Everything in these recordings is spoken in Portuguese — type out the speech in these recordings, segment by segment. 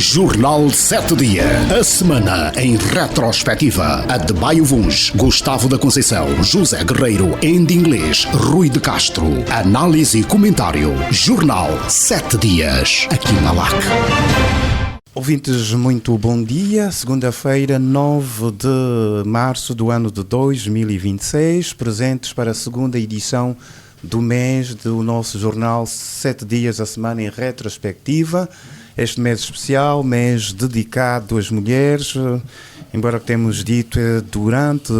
Jornal 7 Dias. A semana em retrospectiva. Adebayo Vuns, Gustavo da Conceição, José Guerreiro, Andy Inglês, Rui de Castro. Análise e comentário. Jornal 7 Dias. Aqui na LAC. Ouvintes, muito bom dia. Segunda-feira, 9 de março do ano de 2026. Presentes para a segunda edição do mês do nosso jornal 7 Dias, a semana em retrospectiva. Este mês especial, mês dedicado às mulheres, embora que temos dito durante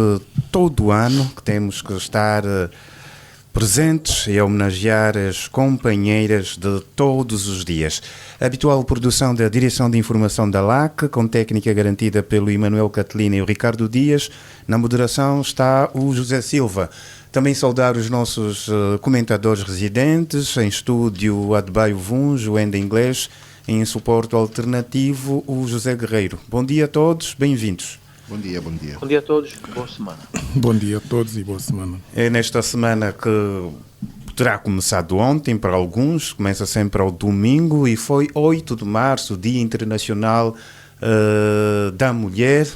todo o ano que temos que estar presentes e homenagear as companheiras de todos os dias. A habitual produção da Direção de Informação da LAC, com técnica garantida pelo Emanuel Catelina e o Ricardo Dias. Na moderação está o José Silva. Também saudar os nossos comentadores residentes, em estúdio Adebayo Vuns, o Andy Inglês, em suporte alternativo o José Guerreiro. Bom dia a todos, bem-vindos. Bom dia, bom dia. Bom dia a todos, boa semana. Bom dia a todos e boa semana. É nesta semana que terá começado ontem para alguns, começa sempre ao domingo e foi 8 de março, Dia Internacional da Mulher.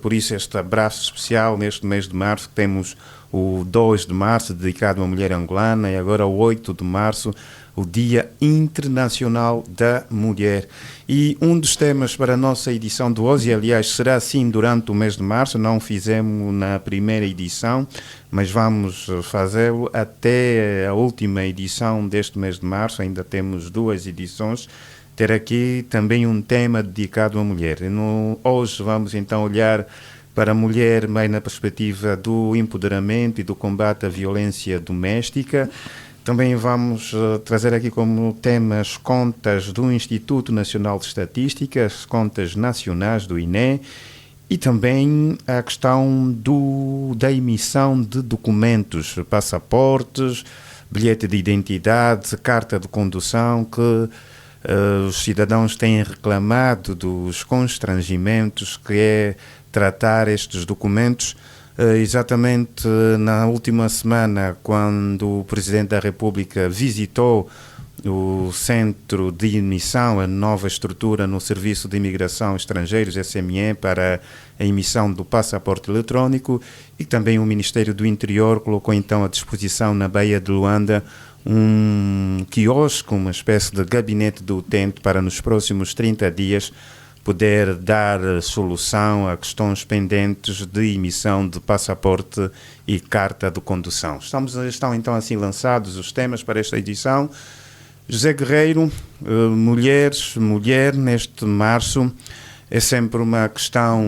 Por isso este abraço especial neste mês de março, que temos o 2 de março dedicado à mulher angolana e agora o 8 de março, o Dia Internacional da Mulher. E um dos temas para a nossa edição de hoje, aliás, será assim durante o mês de março, não fizemos na primeira edição, mas vamos fazê-lo até a última edição deste mês de março, ainda temos 2 edições, ter aqui também um tema dedicado à mulher. Hoje vamos então olhar para a mulher mais na perspectiva do empoderamento e do combate à violência doméstica. Também vamos trazer aqui como tema as contas do Instituto Nacional de Estatística, as contas nacionais do INE, e também a questão da emissão de documentos, passaportes, bilhete de identidade, carta de condução, que os cidadãos têm reclamado dos constrangimentos que é tratar estes documentos. Exatamente na última semana, quando o Presidente da República visitou o Centro de Emissão, a nova estrutura no Serviço de Imigração Estrangeiros, SME, para a emissão do passaporte eletrónico, e também o Ministério do Interior colocou então à disposição na Baía de Luanda um quiosque, uma espécie de gabinete do utente para nos próximos 30 dias poder dar solução a questões pendentes de emissão de passaporte e carta de condução. Estão então assim lançados os temas para esta edição. José Guerreiro, mulher neste março, é sempre uma questão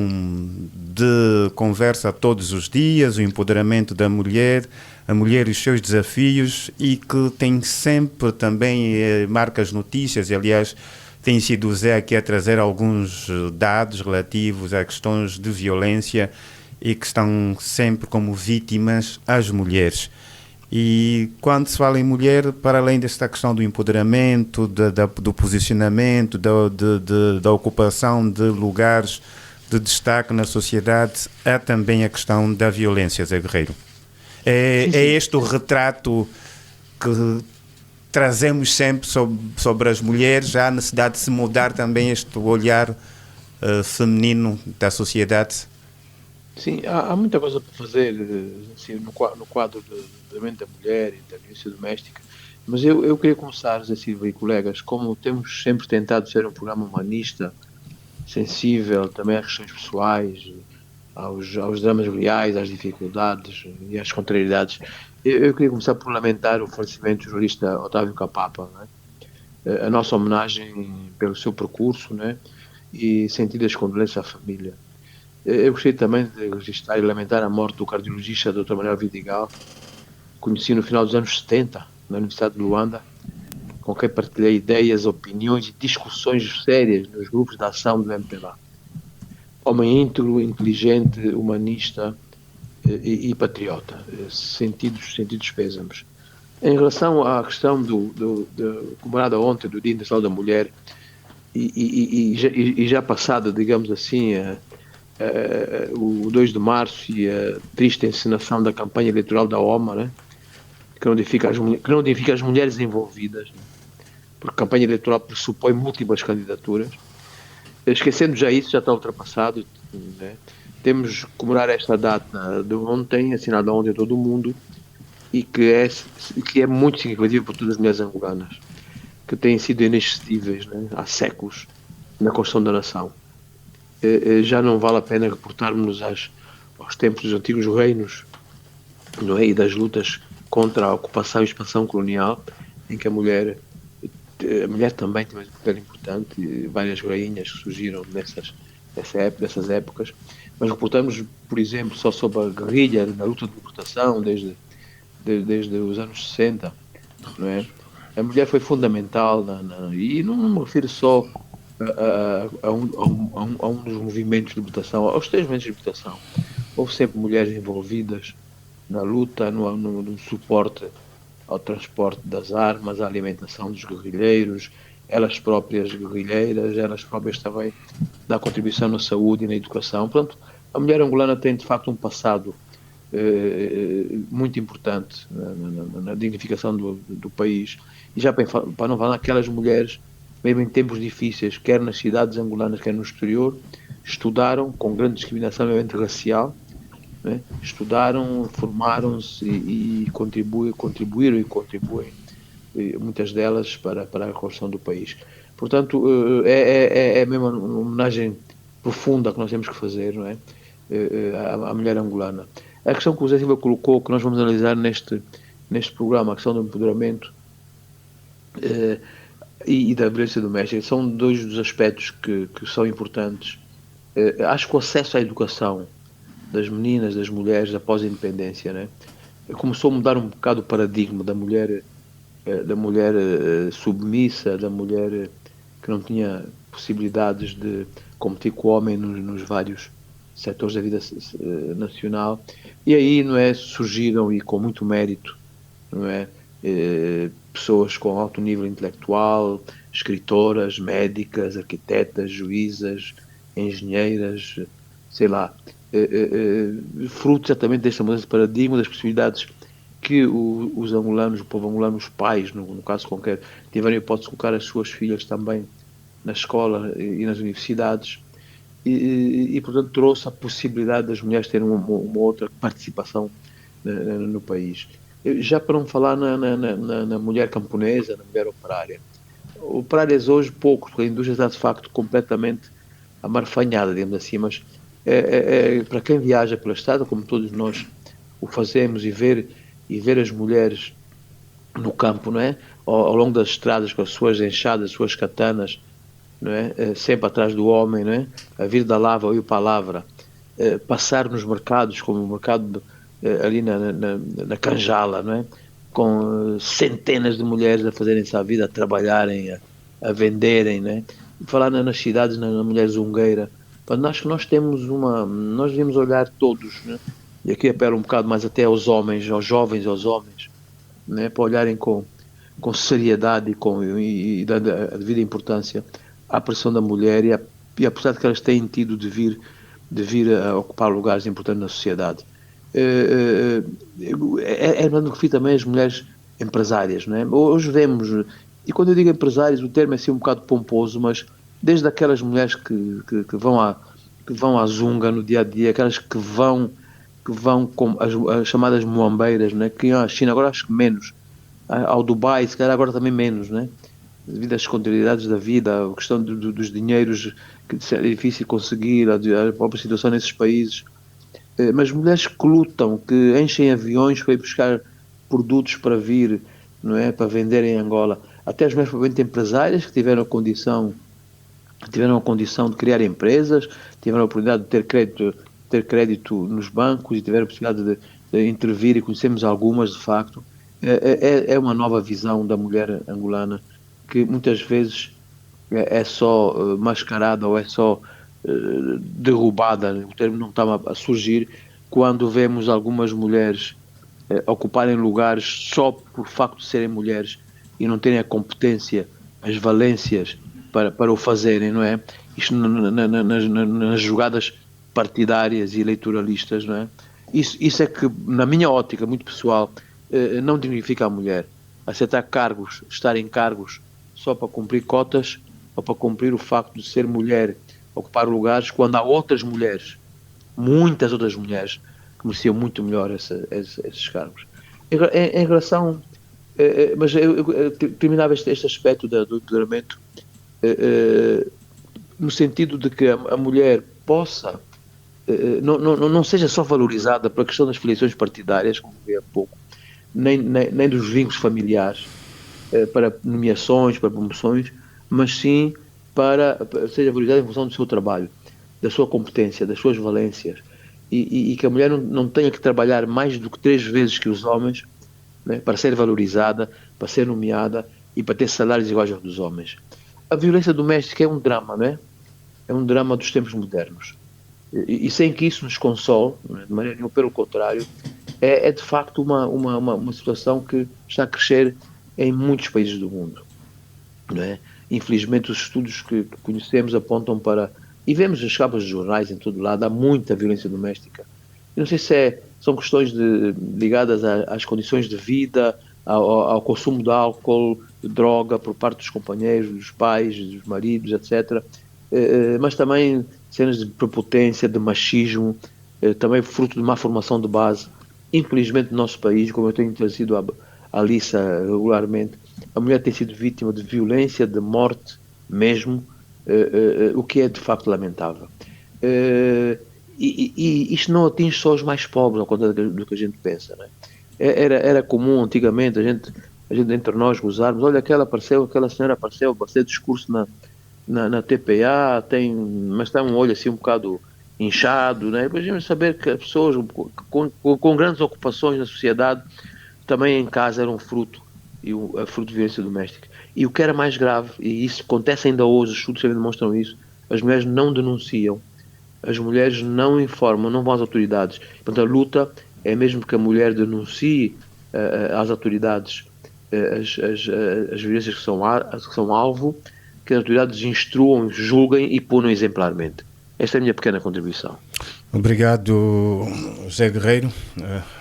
de conversa todos os dias, o empoderamento da mulher, a mulher e os seus desafios, e que tem sempre também marcas notícias, e aliás tem sido o Zé aqui a trazer alguns dados relativos a questões de violência e que estão sempre como vítimas as mulheres. E quando se fala em mulher, para além desta questão do empoderamento, do posicionamento, da ocupação de lugares de destaque na sociedade, há também a questão da violência, Zé Guerreiro. É este o retrato que trazemos sempre sobre as mulheres. Há a necessidade de se mudar também este olhar feminino da sociedade? Sim, há muita coisa para fazer assim, no quadro da mente da mulher e da violência doméstica, mas eu queria começar, Zé Silva e colegas, como temos sempre tentado ser um programa humanista, sensível também às questões pessoais, aos dramas reais, às dificuldades e às contrariedades. Eu queria começar por lamentar o falecimento do jornalista Otávio Capapa, né? A nossa homenagem pelo seu percurso, né? E sentir as condolências à família. Eu gostaria também de registrar e lamentar a morte do cardiologista Dr. Manuel Vidigal, conheci no final dos anos 70 na Universidade de Luanda, com quem partilhei ideias, opiniões e discussões sérias nos grupos de ação do MPLA. Homem íntegro, inteligente, humanista e patriota, sentidos pésamos. Em relação à questão comemorada ontem do Dia Internacional da Mulher e já passada, digamos assim, o 2 de março e a triste encenação da campanha eleitoral da OMA, né, que não edifica as mulheres envolvidas, né. porque campanha eleitoral pressupõe múltiplas candidaturas. Esquecendo já isso, já está ultrapassado, né? Temos que comemorar esta data de ontem, assinada ontem a todo o mundo, e que é muito significativa para todas as mulheres angolanas, que têm sido inexcedíveis, né, há séculos na construção da nação. Já não vale a pena reportarmos-nos aos tempos dos antigos reinos, não é? E das lutas contra a ocupação e expansão colonial, em que a mulher também tem um papel importante, várias rainhas que surgiram dessas épocas, mas reportamos, por exemplo, só sobre a guerrilha na luta de libertação desde os anos 60, não é? A mulher foi fundamental, e não me refiro só a um dos movimentos de libertação, aos 3 movimentos de libertação. Houve sempre mulheres envolvidas na luta, no suporte ao transporte das armas, à alimentação dos guerrilheiros, elas próprias guerrilheiras, elas próprias também da contribuição na saúde e na educação. Portanto, a mulher angolana tem de facto um passado muito importante na dignificação do país, e já para não falar naquelas mulheres, mesmo em tempos difíceis, quer nas cidades angolanas, quer no exterior, estudaram com grande discriminação racial, né? Estudaram, formaram-se e contribuíram e contribuem, muitas delas, para a construção do país. Portanto, é mesmo uma homenagem profunda que nós temos que fazer, não é? À mulher angolana. A questão que o Zé Silva colocou, que nós vamos analisar neste programa, a questão do empoderamento e da violência doméstica, são 2 dos aspectos que são importantes. Acho que o acesso à educação das meninas, das mulheres após a independência, né, começou a mudar um bocado o paradigma da mulher submissa, da mulher que não tinha possibilidades de competir com o homem nos vários setores da vida nacional, e aí, não é, surgiram, e com muito mérito, não é, pessoas com alto nível intelectual, escritoras, médicas, arquitetas, juízas, engenheiras, sei lá, fruto exatamente desta mudança de paradigma, das possibilidades que os angolanos, o povo angolano, os pais, no caso concreto, tiveram a hipótese de colocar as suas filhas também na escola e nas universidades, e portanto trouxe a possibilidade das mulheres terem uma outra participação no país. Já para não falar na mulher camponesa, na mulher operária. Operárias hoje poucos, porque a indústria está de facto completamente amarfanhada, digamos assim, mas para quem viaja pela estrada, como todos nós o fazemos, e ver as mulheres no campo, não é? Ao longo das estradas, com as suas enxadas, as suas katanas, não é? Sempre atrás do homem, não é? A vir da lava ou ir para a lavra, passar nos mercados, como o mercado ali na Canjala, não é? Com centenas de mulheres a fazerem-se a vida, a trabalharem, a venderem, não é? E falar nas cidades, na mulher zungueira. Acho que nós devemos olhar todos, né? E aqui apelo um bocado mais até aos homens, aos jovens, aos homens, né? Para olharem com seriedade e dando a devida importância à pressão da mulher e apesar de que elas têm tido de vir a ocupar lugares importantes na sociedade. No refiro também as mulheres empresárias, não é? Hoje vemos, e quando eu digo empresários, o termo é assim um bocado pomposo, mas desde aquelas mulheres que vão à zunga no dia a dia, aquelas que vão com as chamadas moambeiras, né? Que iam à China, agora acho que menos, ao Dubai, se calhar agora também menos, né? Devido às contrariedades da vida, a questão dos dinheiros que é difícil conseguir, a própria situação nesses países. Mas mulheres que lutam, que enchem aviões para ir buscar produtos para vir, não é? Para vender em Angola. Até as mulheres provavelmente empresárias que tiveram a condição de criar empresas, tiveram a oportunidade de ter crédito nos bancos e tiveram a possibilidade de intervir, e conhecemos algumas, de facto. É uma nova visão da mulher angolana que muitas vezes é só mascarada ou é só derrubada, o termo não estava a surgir, quando vemos algumas mulheres ocuparem lugares só por facto de serem mulheres e não terem a competência, as valências para o fazerem, não é? Isto nas jogadas partidárias e eleitoralistas, não é? Isso é que, na minha ótica muito pessoal, não dignifica a mulher. Aceitar cargos, estar em cargos só para cumprir cotas ou para cumprir o facto de ser mulher, ocupar lugares, quando há outras mulheres, muitas outras mulheres, que mereciam muito melhor esses cargos. Em relação... mas eu terminava este aspecto do empoderamento no sentido de que a mulher possa, não seja só valorizada pela questão das filiações partidárias, como vi há pouco, nem dos vínculos familiares, para nomeações, para promoções, mas sim para seja valorizada em função do seu trabalho, da sua competência, das suas valências, e que a mulher não tenha que trabalhar mais do que 3 vezes que os homens, né, para ser valorizada, para ser nomeada e para ter salários iguais aos dos homens. A violência doméstica é um drama, não é? É um drama dos tempos modernos. E sem que isso nos console, né, de maneira nenhuma, pelo contrário, é de facto uma situação que está a crescer em muitos países do mundo. Não é? Infelizmente, os estudos que conhecemos apontam para... E vemos nas capas de jornais em todo lado, há muita violência doméstica. Eu não sei se são questões ligadas às condições de vida, ao consumo de álcool, de droga por parte dos companheiros, dos pais, dos maridos, etc. Mas também cenas de prepotência, de machismo, também fruto de má formação de base. Infelizmente, no nosso país, como eu tenho trazido à lista regularmente, a mulher tem sido vítima de violência, de morte mesmo, o que é de facto lamentável. E isto não atinge só os mais pobres, ao contrário do que a gente pensa, né? Era comum antigamente a gente entre nós gozarmos, olha, aquela senhora apareceu discurso na TPA, mas tem um olho assim um bocado inchado, né? Depois vamos saber que as pessoas com grandes ocupações na sociedade também em casa eram fruto de violência doméstica. E o que era mais grave, e isso acontece ainda hoje, os estudos também demonstram isso, as mulheres não denunciam, as mulheres não informam, não vão às autoridades. Portanto, a luta é mesmo que a mulher denuncie às autoridades as violências que são alvo, que as autoridades instruam, julguem e punam exemplarmente. Esta é a minha pequena contribuição. Obrigado, José Guerreiro.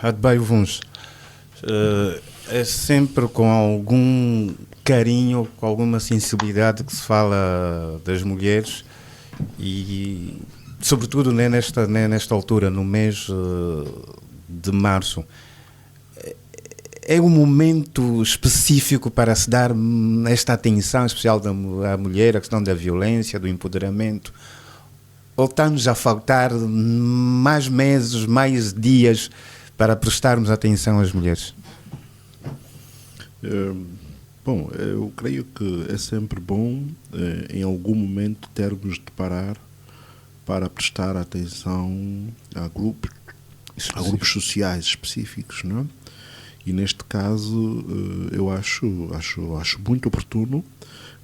Adebayo Vuns, é sempre com algum carinho, com alguma sensibilidade que se fala das mulheres e, sobretudo, nesta altura, no mês de março. É um momento específico para se dar esta atenção especial à mulher, a questão da violência, do empoderamento? Ou está-nos a faltar mais meses, mais dias para prestarmos atenção às mulheres? Bom, eu creio que é sempre bom, em algum momento, termos de parar para prestar atenção a grupos sociais específicos, não é? E neste caso, eu acho muito oportuno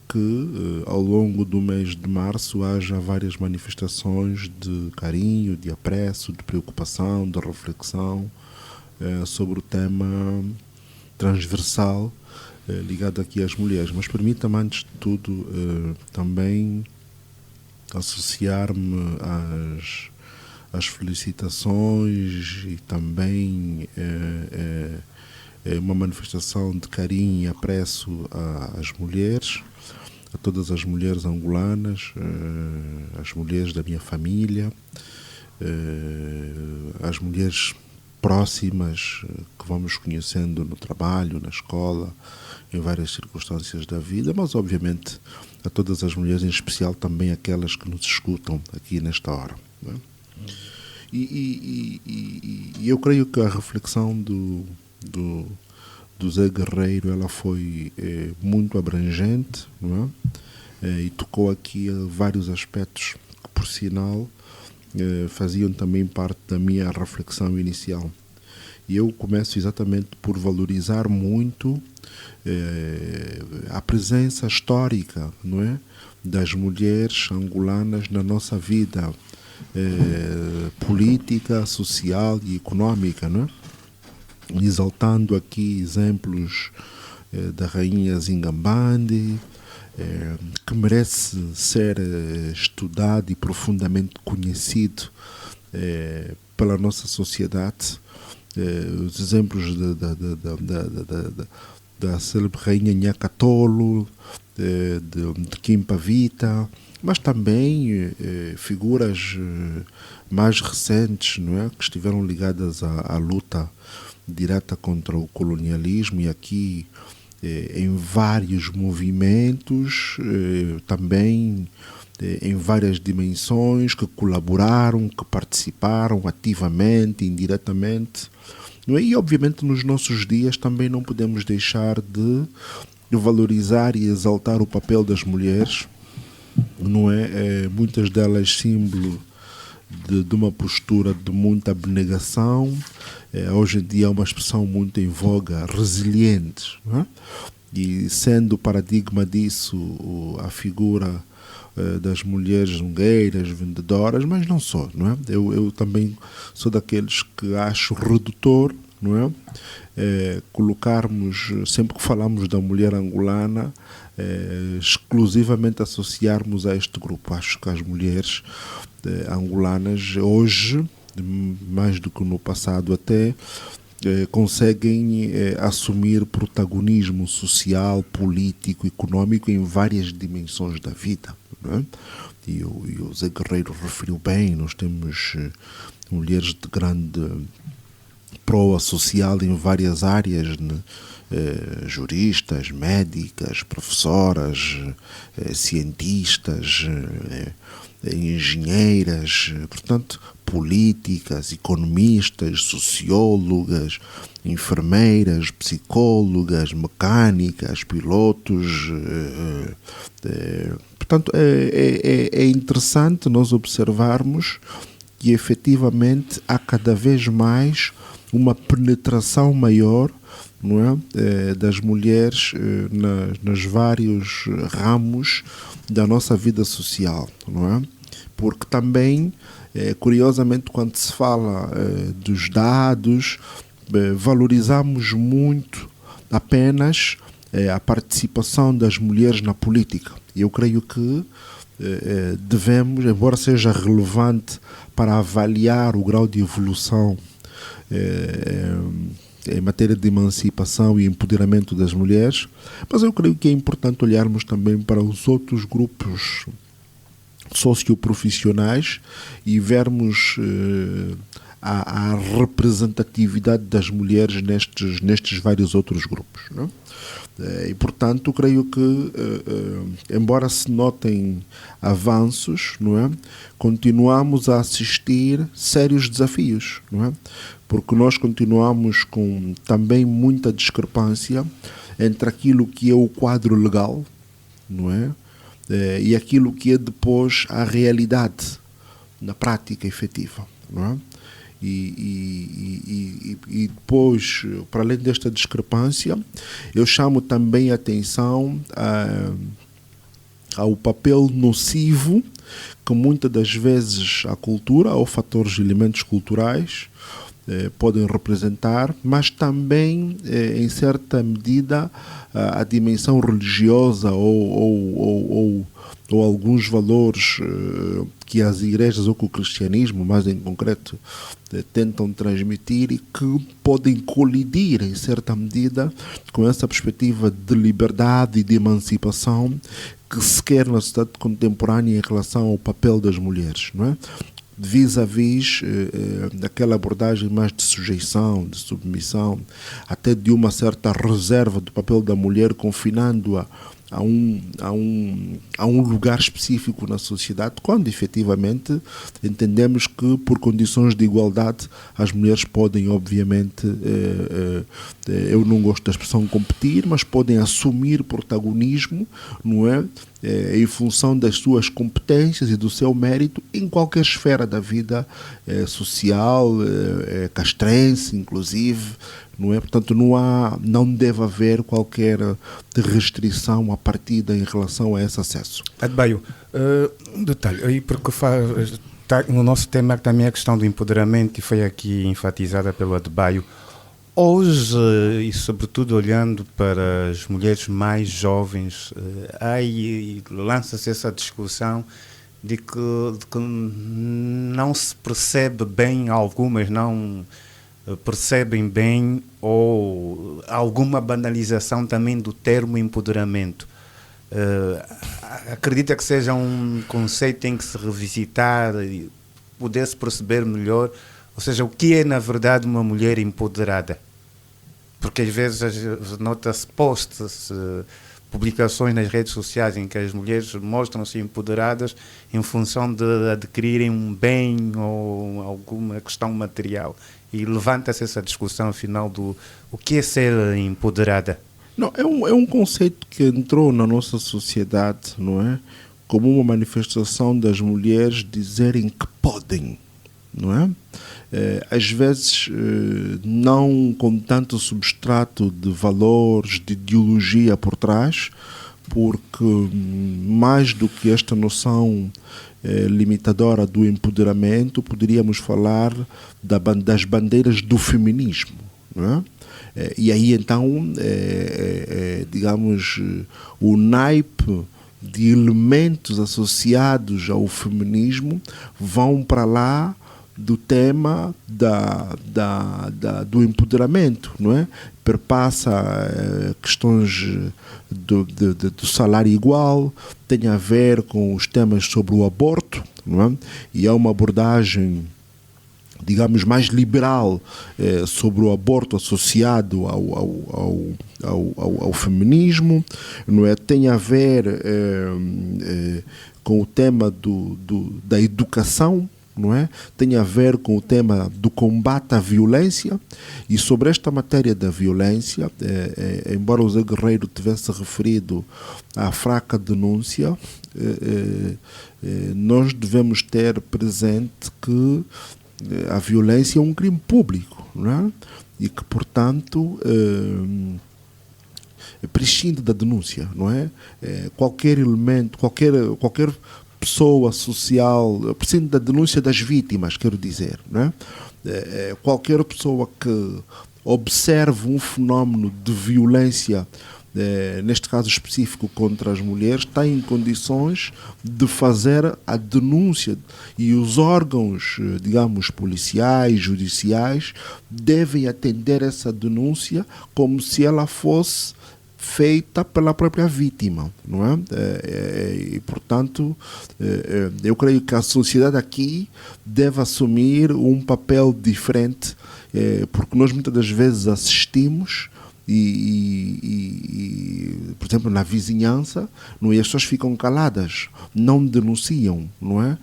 que ao longo do mês de março haja várias manifestações de carinho, de apreço, de preocupação, de reflexão sobre o tema transversal ligado aqui às mulheres. Mas permita-me, antes de tudo, também associar-me às felicitações e também uma manifestação de carinho e apreço às mulheres, a todas as mulheres angolanas, as mulheres da minha família, as mulheres próximas que vamos conhecendo no trabalho, na escola, em várias circunstâncias da vida, mas obviamente a todas as mulheres, em especial também aquelas que nos escutam aqui nesta hora, não é? E eu creio que a reflexão do Zé Guerreiro, ela foi muito abrangente, não é? E tocou aqui vários aspectos que, por sinal, faziam também parte da minha reflexão inicial. E eu começo exatamente por valorizar muito a presença histórica, não é, das mulheres angolanas na nossa vida política, social e económica, não é? Exaltando aqui exemplos da rainha Zingambandi, que merece ser estudado e profundamente conhecido pela nossa sociedade. Os exemplos da célebre rainha Nhakatolo, de Kim Pavita, mas também figuras mais recentes, não é? Que estiveram ligadas à luta direta contra o colonialismo e aqui em vários movimentos, também em várias dimensões, que colaboraram, que participaram ativamente, indiretamente. Não é? E obviamente nos nossos dias também não podemos deixar de valorizar e exaltar o papel das mulheres, não é? Muitas delas símbolo de uma postura de muita abnegação. Hoje em dia é uma expressão muito em voga, resilientes, não é? E sendo o paradigma disso a figura das mulheres zungueiras, vendedoras, mas não só, não é? Eu também sou daqueles que acho redutor, não é? Colocarmos, sempre que falamos da mulher angolana, exclusivamente associarmos a este grupo. Acho que as mulheres angolanas hoje, mais do que no passado até, conseguem assumir protagonismo social, político, económico em várias dimensões da vida, não é? E o Zé Guerreiro referiu bem, nós temos mulheres de grande proa social em várias áreas, né? Juristas, médicas, professoras, cientistas, engenheiras, portanto, políticas, economistas, sociólogas, enfermeiras, psicólogas, mecânicas, pilotos. Portanto, é interessante nós observarmos que efetivamente há cada vez mais uma penetração maior, não é? Das mulheres nos vários ramos da nossa vida social, não é? Porque também, curiosamente, quando se fala dos dados, valorizamos muito apenas a participação das mulheres na política. E eu creio que devemos, embora seja relevante para avaliar o grau de evolução em matéria de emancipação e empoderamento das mulheres, mas eu creio que é importante olharmos também para os outros grupos socioprofissionais e vermos a representatividade das mulheres nestes vários outros grupos, não é? E, portanto, creio que, embora se notem avanços, não é? Continuamos a assistir sérios desafios, não é? Porque nós continuamos com também muita discrepância entre aquilo que é o quadro legal, não é? E aquilo que é depois a realidade na prática efetiva, não é? E depois, para além desta discrepância, eu chamo também a atenção ao papel nocivo que muitas das vezes a cultura ou fatores, elementos culturais podem representar, mas também, em certa medida, a dimensão religiosa ou alguns valores que as igrejas ou que o cristianismo, mais em concreto, tentam transmitir e que podem colidir, em certa medida, com essa perspectiva de liberdade e de emancipação que se quer na sociedade contemporânea em relação ao papel das mulheres, não é? Vis-à-vis daquela abordagem mais de sujeição, de submissão, até de uma certa reserva do papel da mulher, confinando-a a um lugar específico na sociedade, quando efetivamente entendemos que por condições de igualdade as mulheres podem, obviamente, eu não gosto da expressão competir, mas podem assumir protagonismo, não é? Em função das suas competências e do seu mérito em qualquer esfera da vida social, castrense, inclusive, não é? Portanto, não deve haver qualquer restrição à partida em relação a esse acesso. Adebayo, um detalhe, aí porque no nosso tema também a questão do empoderamento e foi aqui enfatizada pelo Adebayo. Hoje, e sobretudo olhando para as mulheres mais jovens, aí lança-se essa discussão de que não se percebe bem, algumas não percebem bem ou alguma banalização também do termo empoderamento. Acredita que seja um conceito que tem que se revisitar e poder-se perceber melhor, ou seja, o que é na verdade uma mulher empoderada? Porque às vezes nota-se posts, publicações nas redes sociais em que as mulheres mostram-se empoderadas em função de adquirirem um bem ou alguma questão material. E levanta-se essa discussão final do o que é ser empoderada. Não, é um conceito que entrou na nossa sociedade, não é? Como uma manifestação das mulheres dizerem que podem, não é? Às vezes não com tanto substrato de valores, de ideologia por trás, porque mais do que esta noção limitadora do empoderamento, poderíamos falar das bandeiras do feminismo, não é? E aí então, digamos, o naipe de elementos associados ao feminismo vão para lá do tema do empoderamento, não é? Perpassa questões do salário igual, tem a ver com os temas sobre o aborto, não é? E é uma abordagem, digamos, mais liberal sobre o aborto associado ao feminismo, não é? Tem a ver com o tema da educação, não é? Tem a ver com o tema do combate à violência, e sobre esta matéria da violência, embora o Zé Guerreiro tivesse referido à fraca denúncia, nós devemos ter presente que a violência é um crime público, não é? E que, portanto, prescinde da denúncia, não é? Qualquer elemento, qualquer pessoa social, prescinde da denúncia das vítimas, quero dizer, não é? Qualquer pessoa que observe um fenómeno de violência, neste caso específico contra as mulheres, está em condições de fazer a denúncia, e os órgãos, digamos, policiais, judiciais, devem atender essa denúncia como se ela fosse feita pela própria vítima, não é? E, portanto, eu creio que a sociedade aqui deve assumir um papel diferente, porque nós muitas das vezes assistimos por exemplo, na vizinhança, não é? As pessoas ficam caladas, não denunciam, não é?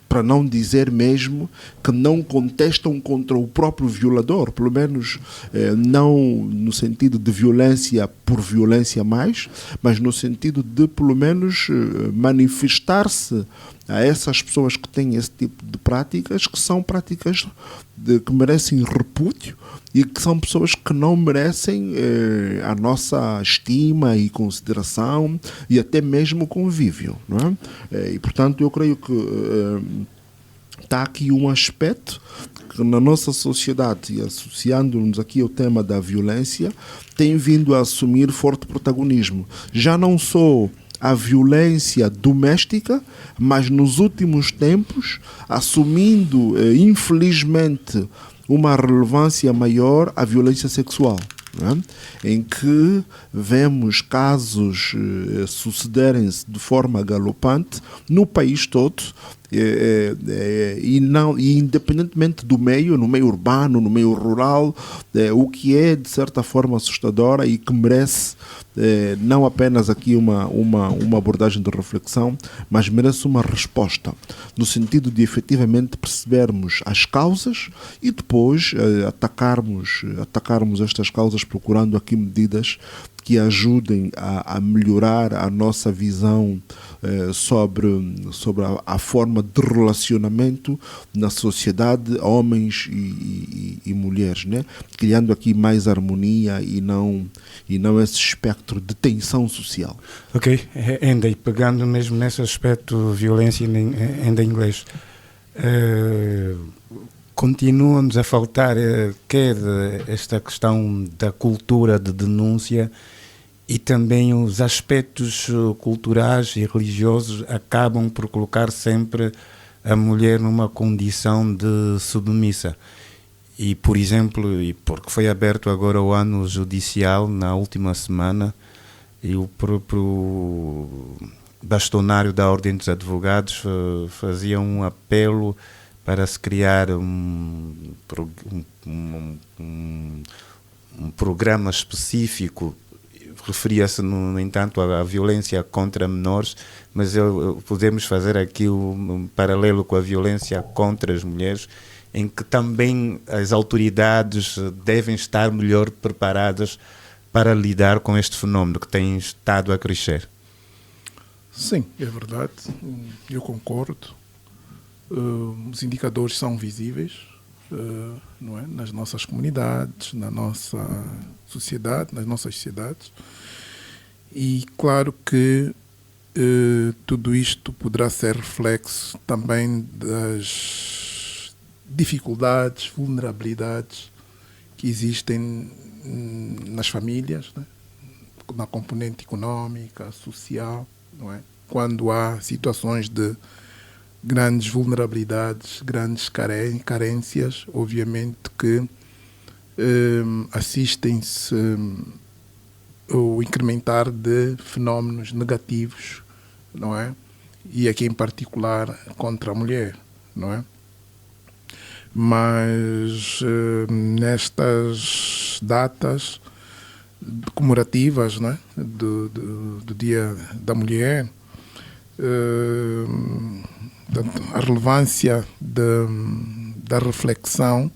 Para não dizer mesmo que não contestam contra o próprio violador, pelo menos não no sentido de violência por violência mais, mas no sentido de pelo menos manifestar-se a essas pessoas que têm esse tipo de práticas, que são práticas que merecem repúdio e que são pessoas que não merecem a nossa estima e consideração e até mesmo convívio, não é? E, portanto, eu creio que está aqui um aspecto que na nossa sociedade, e associando-nos aqui ao tema da violência, tem vindo a assumir forte protagonismo. Já não só a violência doméstica, mas nos últimos tempos, assumindo, infelizmente, uma relevância maior a violência sexual, não é? Em que vemos casos sucederem-se de forma galopante no país todo, e independentemente do meio, no meio urbano, no meio rural, o que é de certa forma assustadora e que merece não apenas aqui uma abordagem de reflexão, mas merece uma resposta, no sentido de efetivamente percebermos as causas e depois atacarmos estas causas procurando aqui medidas que ajudem a melhorar a nossa visão sobre a forma de relacionamento na sociedade, homens e mulheres, né? Criando aqui mais harmonia e não esse espectro de tensão social. Ok, ainda e pegando mesmo nesse aspecto violência ainda em inglês, continua-nos a faltar quer esta questão da cultura de denúncia e também os aspectos culturais e religiosos acabam por colocar sempre a mulher numa condição de submissa. E, por exemplo, e porque foi aberto agora o ano judicial na última semana, e o próprio bastonário da Ordem dos Advogados fazia um apelo para se criar um programa específico. Referia-se, no entanto, à violência contra menores, mas podemos fazer aqui um paralelo com a violência contra as mulheres, em que também as autoridades devem estar melhor preparadas para lidar com este fenómeno que tem estado a crescer. Sim, é verdade. Eu concordo. Os indicadores são visíveis, não é? Nas nossas comunidades, na nossa sociedade, nas nossas sociedades. E claro que tudo isto poderá ser reflexo também das dificuldades, vulnerabilidades que existem nas famílias, né? Na componente económica, social, não é? Quando há situações de grandes vulnerabilidades, grandes carências, obviamente que assistem-se o incrementar de fenómenos negativos, não é? E aqui em particular contra a mulher, não é? Mas nestas datas comemorativas, né, do Dia da Mulher, a relevância da reflexão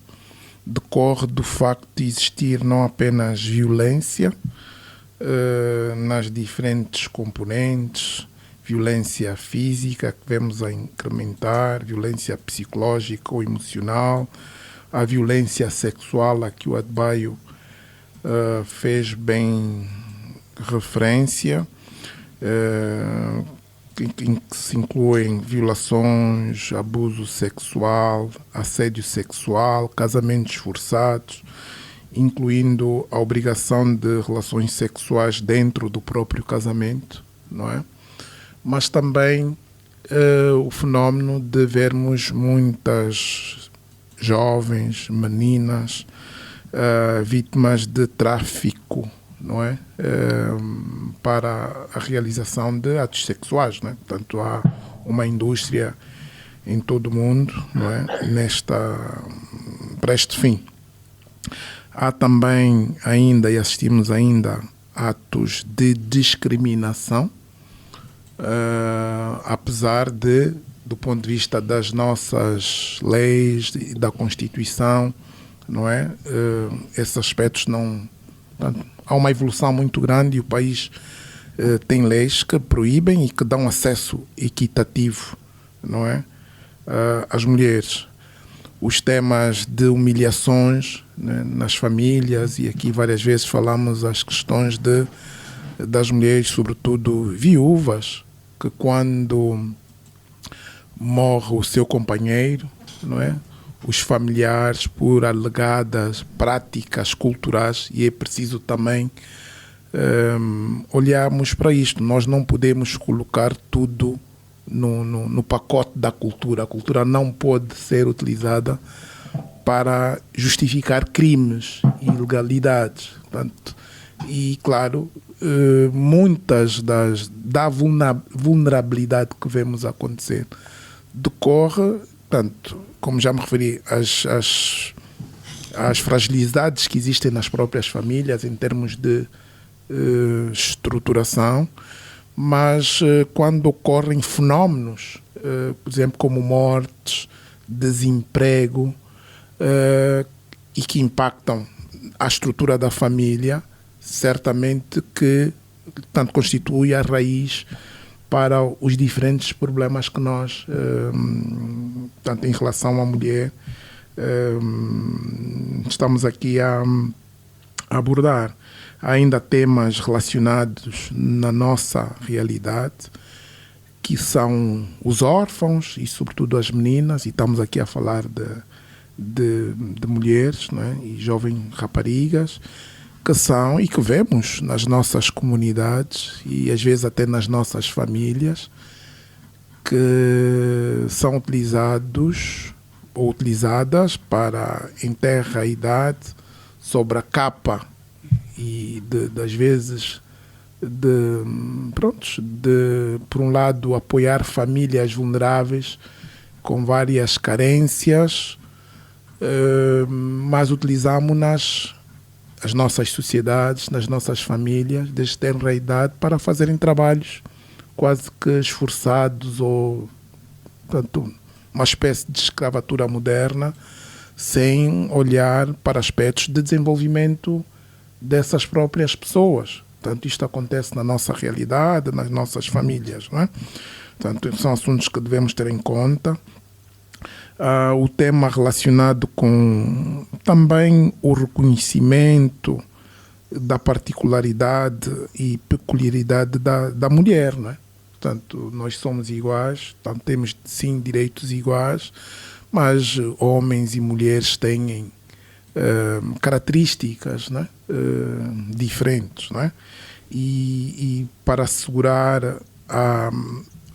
decorre do facto de existir não apenas violência nas diferentes componentes, violência física que vemos a incrementar, violência psicológica ou emocional, a violência sexual a que o Adebayo fez bem referência, em que se incluem violações, abuso sexual, assédio sexual, casamentos forçados, incluindo a obrigação de relações sexuais dentro do próprio casamento, não é? Mas também o fenómeno de vermos muitas jovens, meninas, vítimas de tráfico, não é? Para a realização de atos sexuais, não é? Portanto, há uma indústria em todo o mundo, não é? Para este fim. Há também ainda, e assistimos ainda, atos de discriminação, apesar de, do ponto de vista das nossas leis e da Constituição, não é? Esses aspectos não... Portanto, há uma evolução muito grande e o país tem leis que proíbem e que dão acesso equitativo, não é? Às mulheres. Os temas de humilhações, né, nas famílias, e aqui várias vezes falamos as questões das mulheres, sobretudo viúvas, que quando morre o seu companheiro, não é? Os familiares, por alegadas práticas culturais, e é preciso também olharmos para isto. Nós não podemos colocar tudo no pacote da cultura. A cultura não pode ser utilizada para justificar crimes e ilegalidades. Portanto, e, claro, muitas da vulnerabilidade que vemos acontecer decorre, portanto, como já me referi, as fragilidades que existem nas próprias famílias em termos de estruturação, mas quando ocorrem fenómenos, por exemplo, como mortes, desemprego, e que impactam a estrutura da família, certamente que tanto constitui a raiz para os diferentes problemas que nós, tanto em relação à mulher, estamos aqui a abordar. Há ainda temas relacionados na nossa realidade, que são os órfãos e, sobretudo, as meninas, e estamos aqui a falar de mulheres, não é? E jovens raparigas, que são e que vemos nas nossas comunidades e às vezes até nas nossas famílias, que são utilizados ou utilizadas para enterrar a idade sobre a capa e das vezes por um lado apoiar famílias vulneráveis com várias carências, mas utilizamos-nas as nossas sociedades, nas nossas famílias, desde tenra idade, para fazerem trabalhos quase que esforçados ou, portanto, uma espécie de escravatura moderna, sem olhar para aspectos de desenvolvimento dessas próprias pessoas. Portanto, isto acontece na nossa realidade, nas nossas famílias, não é? Portanto, são assuntos que devemos ter em conta. O tema relacionado com também o reconhecimento da particularidade e peculiaridade da mulher, não é? Portanto, nós somos iguais, portanto, temos sim direitos iguais, mas homens e mulheres têm características, não é? Diferentes, não é? E para assegurar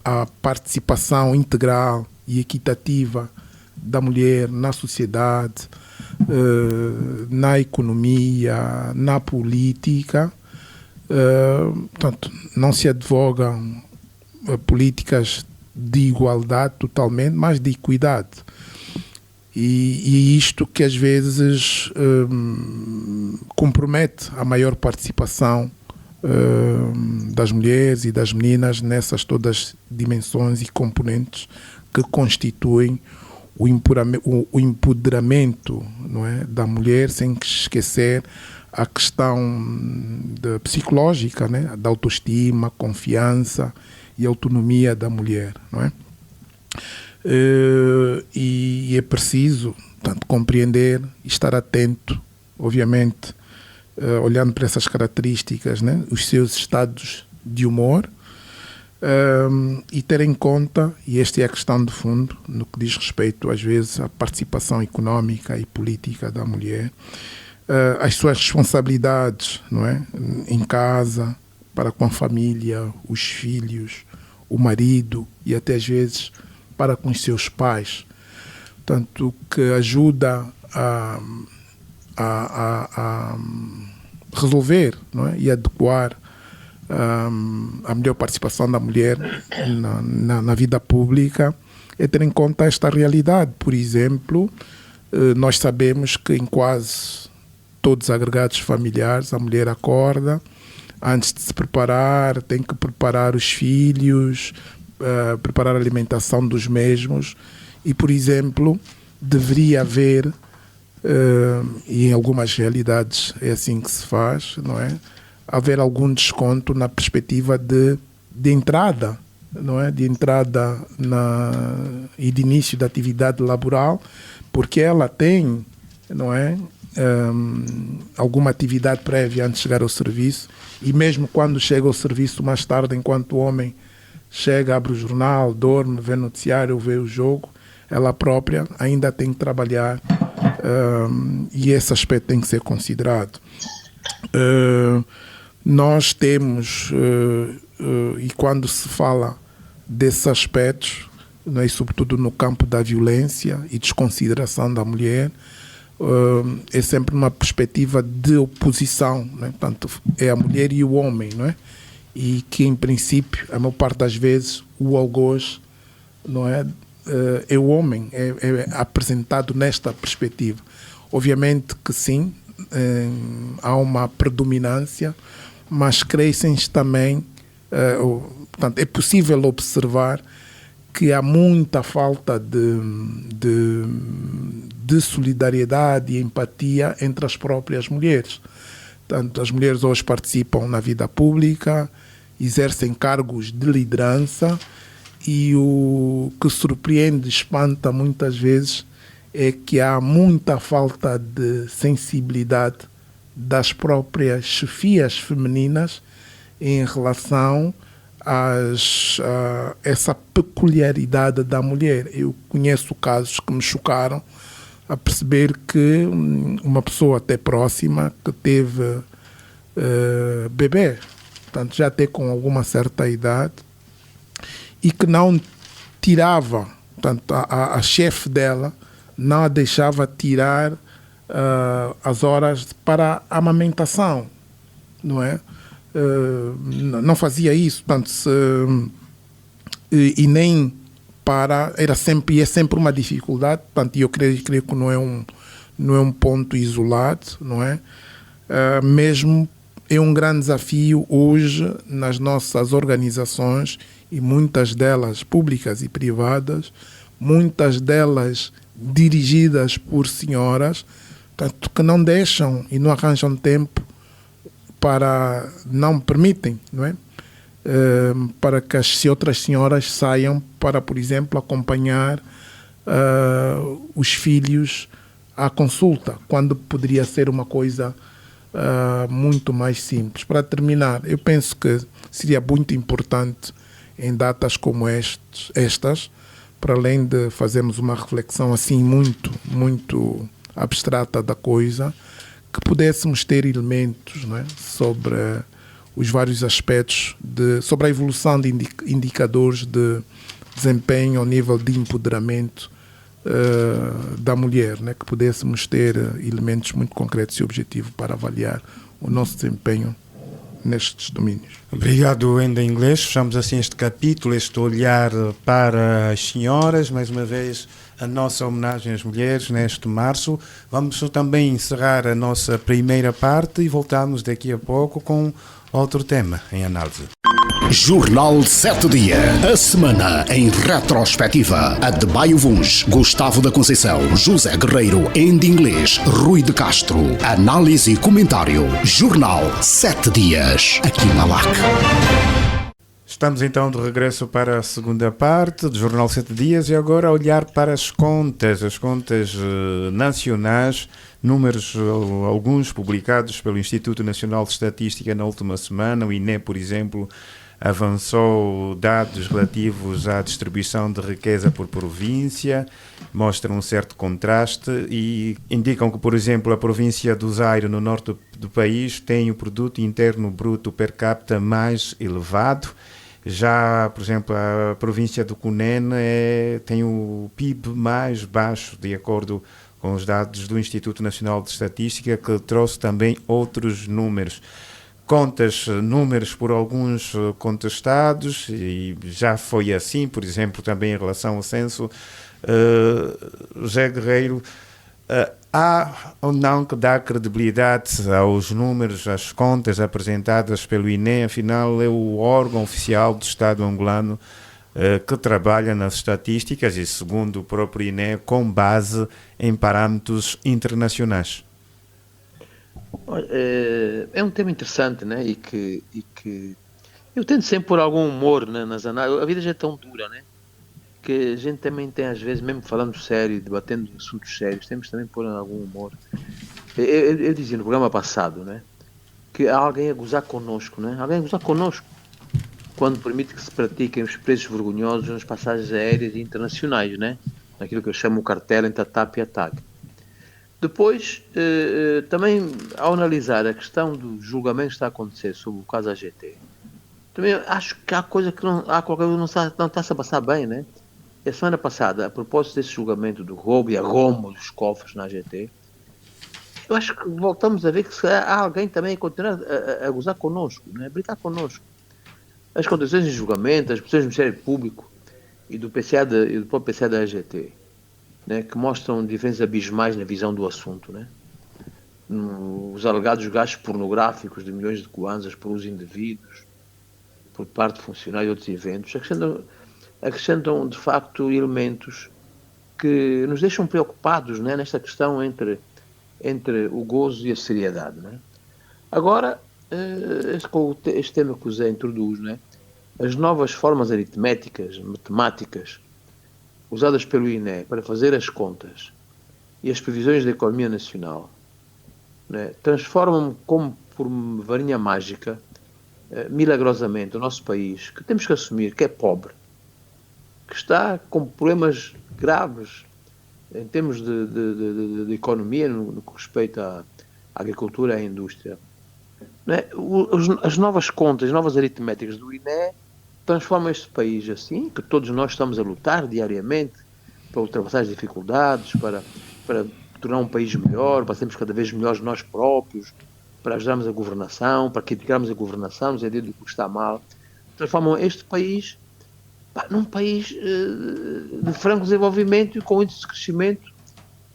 a participação integral e equitativa da mulher na sociedade, na economia, na política, portanto, não se advogam políticas de igualdade totalmente, mas de equidade. E isto que às vezes compromete a maior participação das mulheres e das meninas nessas todas dimensões e componentes que constituem o empoderamento, não é, da mulher, sem esquecer a questão psicológica, né, da autoestima, confiança e autonomia da mulher, não é? E é preciso, portanto, compreender e estar atento, obviamente, olhando para essas características, né, os seus estados de humor, e ter em conta, e esta é a questão de fundo, no que diz respeito, às vezes, à participação económica e política da mulher, as suas responsabilidades, não é, em casa, para com a família, os filhos, o marido e até às vezes para com os seus pais. Portanto, que ajuda a resolver, não é, e adequar a melhor participação da mulher na vida pública é ter em conta esta realidade. Por exemplo, nós sabemos que em quase todos os agregados familiares a mulher acorda, antes de se preparar, tem que preparar os filhos, preparar a alimentação dos mesmos e, por exemplo, deveria haver, e em algumas realidades é assim que se faz, não é? Haver algum desconto na perspectiva de entrada, não é? De entrada e de início da atividade laboral, porque ela tem, não é? Alguma atividade prévia antes de chegar ao serviço, e mesmo quando chega ao serviço mais tarde, enquanto o homem chega, abre o jornal, dorme, vê noticiário, vê o jogo, ela própria ainda tem que trabalhar, e esse aspecto tem que ser considerado. Nós temos, e quando se fala desses aspectos, né, e sobretudo no campo da violência e desconsideração da mulher, é sempre uma perspectiva de oposição, né? Portanto, é a mulher e o homem, não é? E que, em princípio, a maior parte das vezes, o algoz, não é? É o homem, é apresentado nesta perspectiva. Obviamente que sim, há uma predominância, mas crescem também, portanto, é possível observar que há muita falta de solidariedade e empatia entre as próprias mulheres. Portanto, as mulheres hoje participam na vida pública, exercem cargos de liderança, e o que surpreende, espanta muitas vezes, é que há muita falta de sensibilidade das próprias chefias femininas em relação a essa peculiaridade da mulher. Eu conheço casos que me chocaram a perceber que uma pessoa até próxima que teve bebê, portanto já até com alguma certa idade, e que não tirava, portanto, a chefe dela não a deixava tirar as horas para a amamentação, não é? Não fazia isso, portanto, e nem para, é sempre uma dificuldade, portanto, eu creio que não é um ponto isolado, não é? Mesmo é um grande desafio hoje nas nossas organizações, e muitas delas públicas e privadas, muitas delas dirigidas por senhoras, portanto, que não deixam e não arranjam tempo não permitem, não é? Para que as outras senhoras saiam para, por exemplo, acompanhar os filhos à consulta, quando poderia ser uma coisa muito mais simples. Para terminar, eu penso que seria muito importante em datas como estas, para além de fazermos uma reflexão assim muito abstrata da coisa, que pudéssemos ter elementos, não é, sobre os vários aspectos, sobre a evolução de indicadores de desempenho ao nível de empoderamento da mulher, né, que pudéssemos ter elementos muito concretos e objetivos para avaliar o nosso desempenho nestes domínios. Obrigado, Enda Inglês. Fechamos assim este capítulo, este olhar para as senhoras, mais uma vez a nossa homenagem às mulheres neste março. Vamos também encerrar a nossa primeira parte e voltamos daqui a pouco com outro tema em análise. Jornal 7 Dia. A semana em retrospectiva. A de Baio Vuns, Gustavo da Conceição, José Guerreiro, Enda Inglês, Rui de Castro. Análise e comentário. Jornal 7 Dias. Aqui na LAC. Estamos então de regresso para a segunda parte do Jornal 7 Dias e agora olhar para as contas nacionais, números alguns publicados pelo Instituto Nacional de Estatística na última semana. O INE, por exemplo, avançou dados relativos à distribuição de riqueza por província, mostram um certo contraste e indicam que, por exemplo, a província do Zaire, no norte do país, tem o produto interno bruto per capita mais elevado. Já, por exemplo, a província do Cunene tem o PIB mais baixo, de acordo com os dados do Instituto Nacional de Estatística, que trouxe também outros números. Números por alguns contestados, e já foi assim, por exemplo, também em relação ao censo. José Guerreiro, há ou não que dar credibilidade aos números, às contas apresentadas pelo INE? Afinal, é o órgão oficial do Estado angolano que trabalha nas estatísticas e, segundo o próprio INE, com base em parâmetros internacionais. É um tema interessante, né? E que eu tento sempre pôr algum humor, né, nas análises. A vida já é tão dura, né? Que a gente também tem, às vezes, mesmo falando sério, debatendo assuntos sérios, temos também pôr algum humor. Eu dizia no programa passado, né, que há alguém a gozar connosco, né? Alguém a gozar connosco quando permite que se pratiquem os preços vergonhosos nas passagens aéreas internacionais, né? Naquilo que eu chamo o cartel entre a TAP e a TAG. Depois, também, ao analisar a questão do julgamento que está a acontecer sobre o caso AGT, também acho que há coisa que não está-se a passar bem, né? E a semana passada, a propósito desse julgamento do roubo e arrombo dos cofres na AGT, eu acho que voltamos a ver que há alguém também a continuar a gozar connosco, né? A brincar connosco. As condições de julgamento, as posições do Ministério Público e do próprio PCA da AGT, né, que mostram diferenças abismais na visão do assunto, né? Os alegados gastos pornográficos de milhões de kwanzas por uso indevidos, por parte de funcionários e outros eventos, acrescentam de facto elementos que nos deixam preocupados, né, nesta questão entre o gozo e a seriedade, né? Agora, este tema que o Zé introduz, né, as novas formas aritméticas, matemáticas, usadas pelo INE para fazer as contas e as previsões da economia nacional, né, transformam como por varinha mágica, milagrosamente, o nosso país, que temos que assumir que é pobre, que está com problemas graves em termos de economia, no que respeita à agricultura e à indústria. Né? As novas contas, as novas aritméticas do INE transformam este país assim, que todos nós estamos a lutar diariamente, para ultrapassar as dificuldades, para tornar um país melhor, para sermos cada vez melhores nós próprios, para ajudarmos a governação, para criticarmos a governação, no sentido do que está mal, transformam este país num país de franco desenvolvimento e com índice de crescimento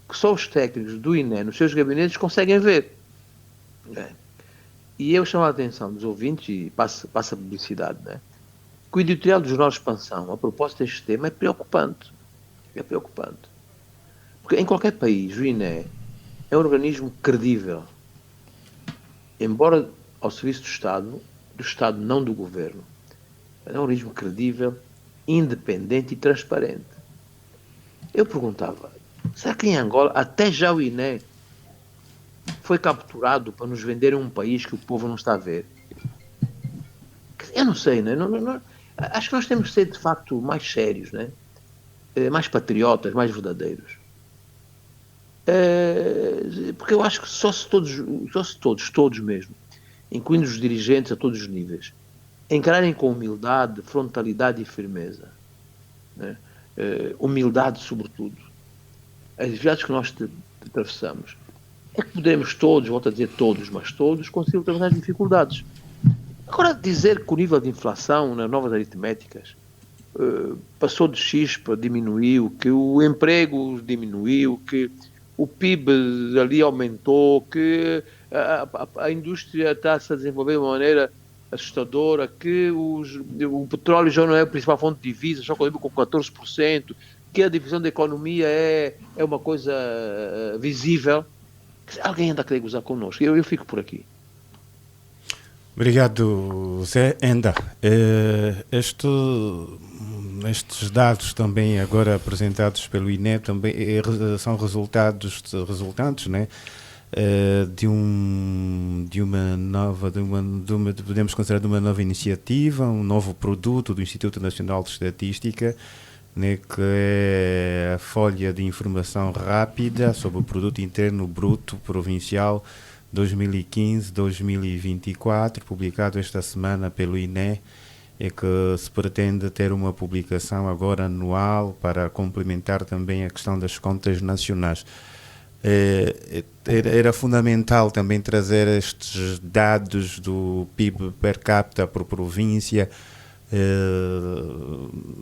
que só os técnicos do INE, nos seus gabinetes, conseguem ver. E eu chamo a atenção dos ouvintes, e passo a publicidade, que o editorial do Jornal Expansão, a propósito deste tema, é preocupante. É preocupante. Porque em qualquer país, o INE é um organismo credível, embora ao serviço do Estado não do Governo. É um organismo credível, independente e transparente. Eu perguntava, será que em Angola, até já o INE foi capturado para nos vender um país que o povo não está a ver? Eu não sei, né? Acho que nós temos que ser, de facto, mais sérios, né? Mais patriotas, mais verdadeiros. Porque eu acho que só se todos mesmo, incluindo os dirigentes a todos os níveis, encararem com humildade, frontalidade e firmeza, né? Humildade sobretudo, as dificuldades que nós atravessamos, é que poderemos todos, volto a dizer todos, mas todos, conseguir ultrapassar as dificuldades. Agora, dizer que o nível de inflação nas novas aritméticas passou de X para diminuiu, que o emprego diminuiu, que o PIB ali aumentou, que a indústria está-se a desenvolver de uma maneira assustadora, que o petróleo já não é a principal fonte de divisas, só contribui com 14%, que a divisão da economia é uma coisa visível. Alguém anda a querer gozar connosco. Eu fico por aqui. Obrigado, Zé. Enda, estes dados também agora apresentados pelo INE também são resultantes, né? Podemos considerar de uma nova iniciativa, um novo produto do Instituto Nacional de Estatística, né, que é a folha de informação rápida sobre o Produto Interno Bruto Provincial 2015-2024, publicado esta semana pelo INE, é que se pretende ter uma publicação agora anual para complementar também a questão das contas nacionais. Era fundamental também trazer estes dados do PIB per capita por província,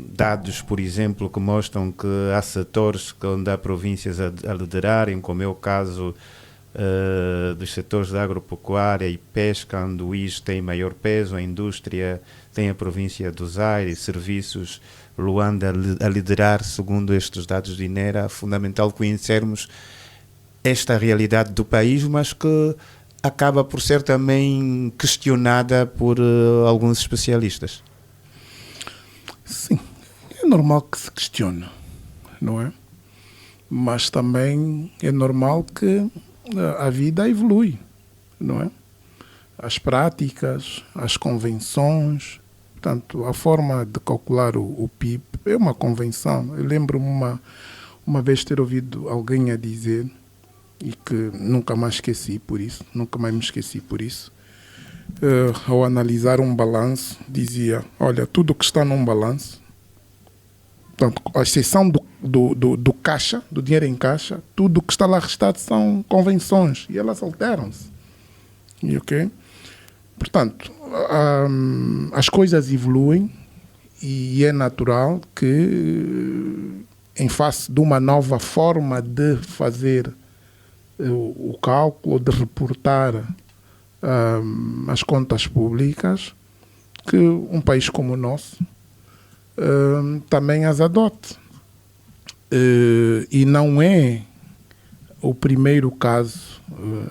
dados, por exemplo, que mostram que há setores onde há províncias a liderarem, como é o caso dos setores da agropecuária e pesca, onde o IS tem maior peso, a indústria tem a província do Zaire, serviços, Luanda a liderar, segundo estes dados de INE. Era fundamental conhecermos esta realidade do país, mas que acaba por ser também questionada por alguns especialistas. Sim, é normal que se questione, não é? Mas também é normal que a vida evolui, não é? As práticas, as convenções, portanto, a forma de calcular o PIB é uma convenção. Eu lembro-me uma vez ter ouvido alguém a dizer, e que nunca mais me esqueci por isso, ao analisar um balanço, dizia, olha, tudo que está num balanço, portanto, a exceção do caixa, do dinheiro em caixa, tudo que está lá restado são convenções, e elas alteram-se. Ok? Portanto, as coisas evoluem e é natural que, em face de uma nova forma de fazer o cálculo, de reportar as contas públicas, que um país como o nosso também as adote. E não é o primeiro caso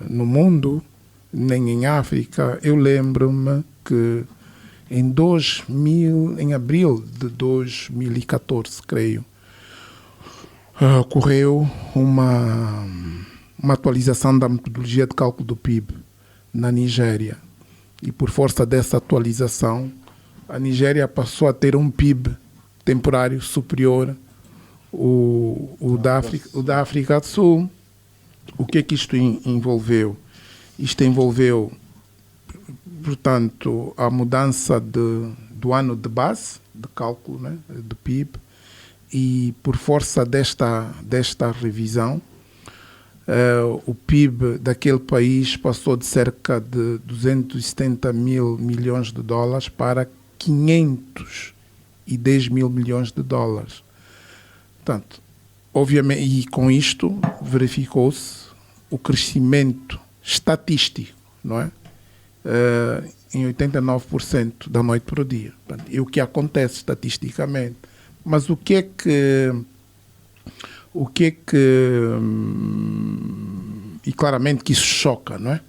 no mundo, nem em África. Eu lembro-me que em abril de 2014, creio, ocorreu uma atualização da metodologia de cálculo do PIB na Nigéria. E por força dessa atualização, a Nigéria passou a ter um PIB temporário superior ao da África do Sul. O que é que isto envolveu? Isto envolveu, portanto, a mudança do ano de base de cálculo, né, do PIB, e por força desta revisão, o PIB daquele país passou de cerca de 270 mil milhões de dólares para 510 mil milhões de dólares. Portanto, obviamente, e com isto verificou-se o crescimento estatístico, não é? Em 89% da noite para o dia. Portanto, é o que acontece estatisticamente. Mas o que é que e claramente que isso choca, não é?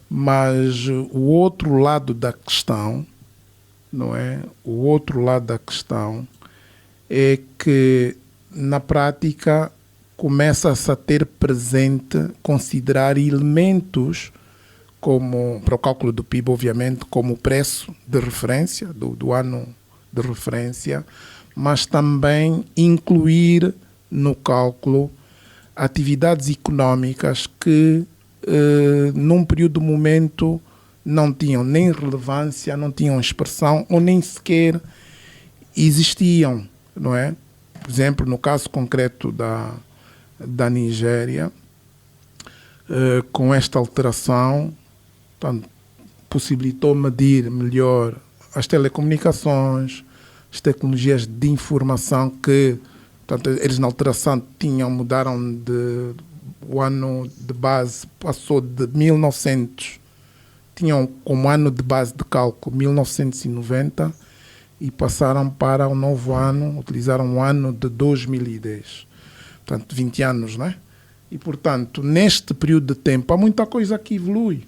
Mas o outro lado da questão, não é? O outro lado da questão é que na prática começa-se a ter presente, considerar elementos como, para o cálculo do PIB, obviamente, como o preço de referência, do ano de referência, mas também incluir no cálculo atividades económicas que num período de momento não tinham nem relevância, não tinham expressão ou nem sequer existiam, não é? Por exemplo, no caso concreto da Nigéria, com esta alteração, portanto, possibilitou medir melhor as telecomunicações, as tecnologias de informação que, portanto, eles na alteração mudaram o ano de base, passou de 1900, tinham como ano de base de cálculo 1990 e passaram para o novo ano, utilizaram o ano de 2010. Portanto, 20 anos, não é? E, portanto, neste período de tempo, há muita coisa que evolui.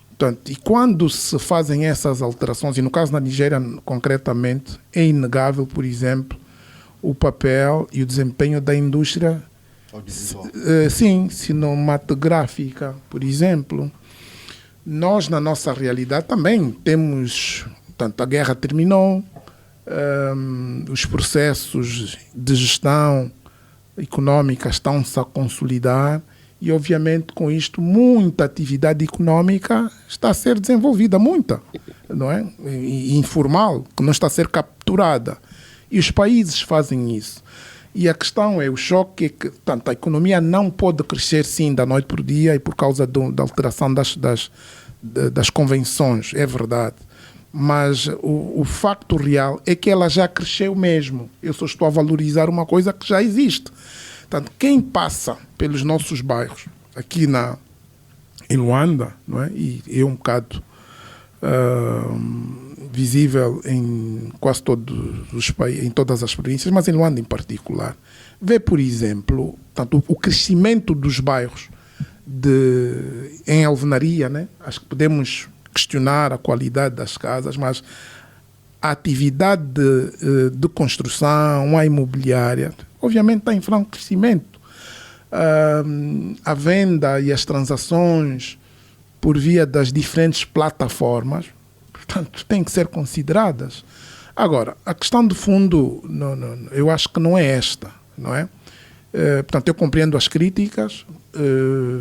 Portanto, e quando se fazem essas alterações, e no caso da Nigéria, concretamente, é inegável, por exemplo, o papel e o desempenho da indústria cinematográfica, por exemplo. Nós, na nossa realidade, também temos, portanto, a guerra terminou, os processos de gestão económica estão-se a consolidar e, obviamente, com isto, muita atividade económica está a ser desenvolvida, muita, não é? E informal, que não está a ser capturada. E os países fazem isso. E a questão é, o choque é que, portanto, a economia não pode crescer, sim, da noite para o dia e por causa da alteração das convenções, é verdade. Mas o facto real é que ela já cresceu mesmo. Eu só estou a valorizar uma coisa que já existe. Portanto, quem passa pelos nossos bairros, aqui em Luanda, não é? E é um bocado visível em quase todos os países, em todas as províncias, mas em Luanda em particular, vê, por exemplo, portanto, o crescimento dos bairros em alvenaria, né? Acho que podemos questionar a qualidade das casas, mas a atividade de construção, a imobiliária, obviamente está em franco crescimento. A venda e as transações por via das diferentes plataformas, portanto, têm que ser consideradas. Agora, a questão de fundo, eu acho que não é esta, não é? Portanto, eu compreendo as críticas,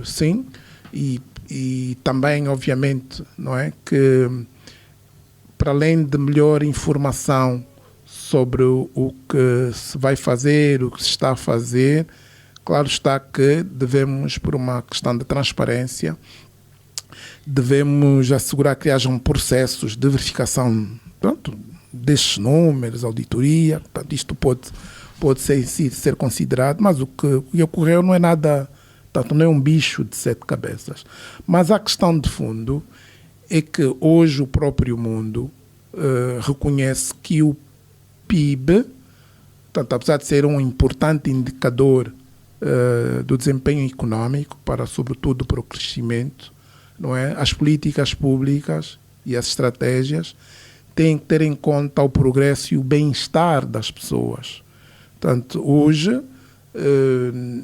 sim, e também, obviamente, não é, que para além de melhor informação sobre o que se vai fazer, o que se está a fazer, claro está que devemos, por uma questão de transparência, devemos assegurar que hajam processos de verificação, pronto, destes números, auditoria, portanto, isto pode ser considerado, mas o que ocorreu não é nada, portanto, não é um bicho de 7 cabeças. Mas a questão de fundo é que hoje o próprio mundo reconhece que o PIB, portanto, apesar de ser um importante indicador do desempenho económico, sobretudo para o crescimento, não é? As políticas públicas e as estratégias têm que ter em conta o progresso e o bem-estar das pessoas. Portanto, hoje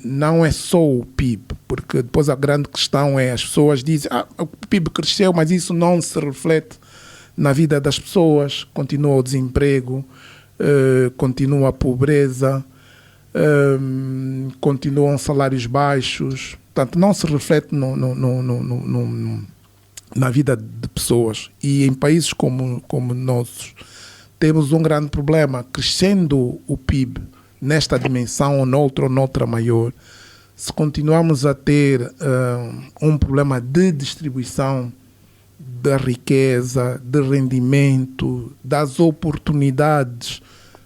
não é só o PIB, porque depois a grande questão é, as pessoas dizem, o PIB cresceu, mas isso não se reflete na vida das pessoas, continua o desemprego, continua a pobreza, continuam salários baixos, portanto não se reflete na vida de pessoas. E em países como nossos temos um grande problema, crescendo o PIB, nesta dimensão ou noutra maior, se continuarmos a ter um problema de distribuição da riqueza, de rendimento, das oportunidades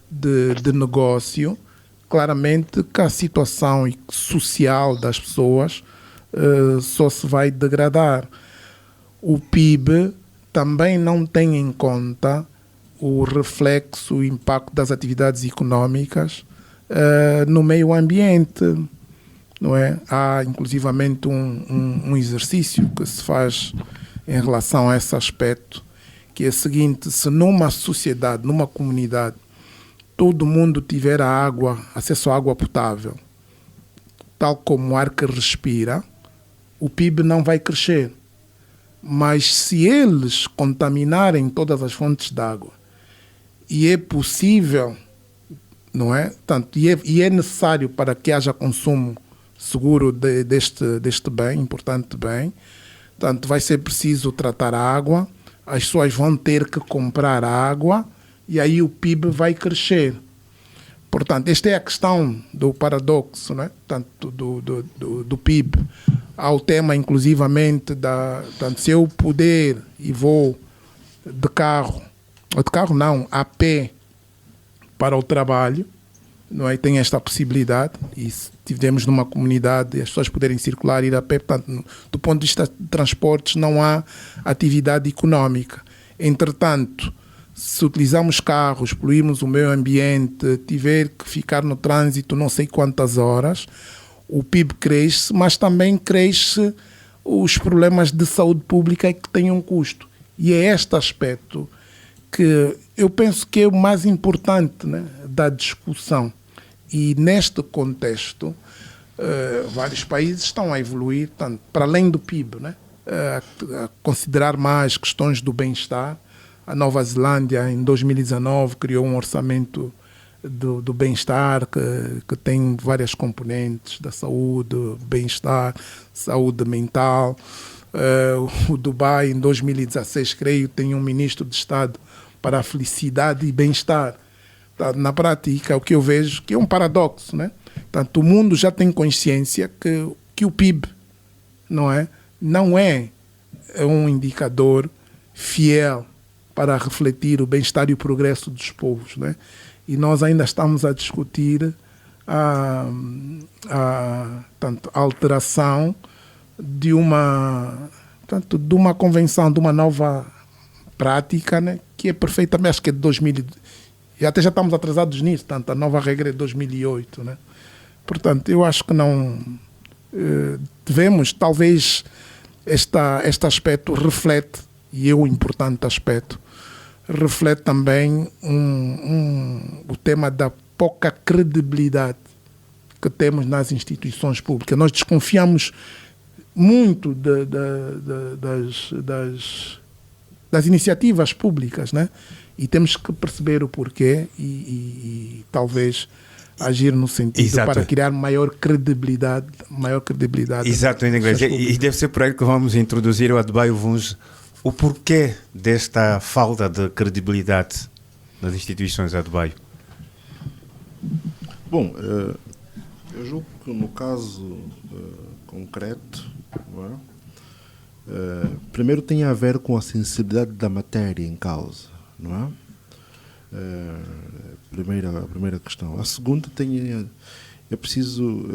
de negócio, claramente que a situação social das pessoas só se vai degradar. O PIB também não tem em conta o reflexo, o impacto das atividades económicas no meio ambiente, não é? Há inclusivamente um exercício que se faz em relação a esse aspecto, que é o seguinte: se numa sociedade, numa comunidade, todo mundo tiver acesso à água potável, tal como o ar que respira, o PIB não vai crescer. Mas se eles contaminarem todas as fontes de água, e é possível, não é? Tanto, e é necessário para que haja consumo seguro deste bem, importante bem, portanto, vai ser preciso tratar a água, as pessoas vão ter que comprar água, e aí o PIB vai crescer. Portanto, esta é a questão do paradoxo, né? Tanto do PIB. Há o tema, inclusivamente, tanto se eu puder e vou de carro não, a pé para o trabalho, não é? Tem esta possibilidade, e se estivermos numa comunidade as pessoas poderem circular, ir a pé, portanto, do ponto de vista de transportes não há atividade económica. Entretanto, se utilizamos carros, poluirmos o meio ambiente, tiver que ficar no trânsito não sei quantas horas, o PIB cresce, mas também cresce os problemas de saúde pública que têm um custo. E é este aspecto que eu penso que é o mais importante, né, da discussão. E neste contexto, vários países estão a evoluir, tanto para além do PIB, né, a considerar mais questões do bem-estar. A Nova Zelândia, em 2019, criou um orçamento do bem-estar que tem várias componentes da saúde, bem-estar, saúde mental. O Dubai, em 2016, creio, tem um ministro de Estado para a felicidade e bem-estar. Na prática, o que eu vejo que é um paradoxo, né? Portanto, o mundo já tem consciência que o PIB não é um indicador fiel para refletir o bem-estar e o progresso dos povos, né? E nós ainda estamos a discutir a alteração de uma convenção, de uma nova prática, né? Que é perfeitamente, acho que é de 2000, e até já estamos atrasados nisso, tanto a nova regra é de 2008, né? Portanto, eu acho que não devemos, talvez este aspecto reflete, e é o importante aspecto, reflete também o tema da pouca credibilidade que temos nas instituições públicas. Nós desconfiamos muito das iniciativas públicas, né? E temos que perceber o porquê e talvez agir no sentido, exato, para criar maior credibilidade. Exato, em inglês. E deve ser por aí que vamos introduzir o Adebayo Vuns. O porquê desta falta de credibilidade nas instituições, Adebayo? Bom, eu julgo que no caso concreto, não é? Primeiro tem a ver com a sensibilidade da matéria em causa, não é? A primeira questão. A segunda é preciso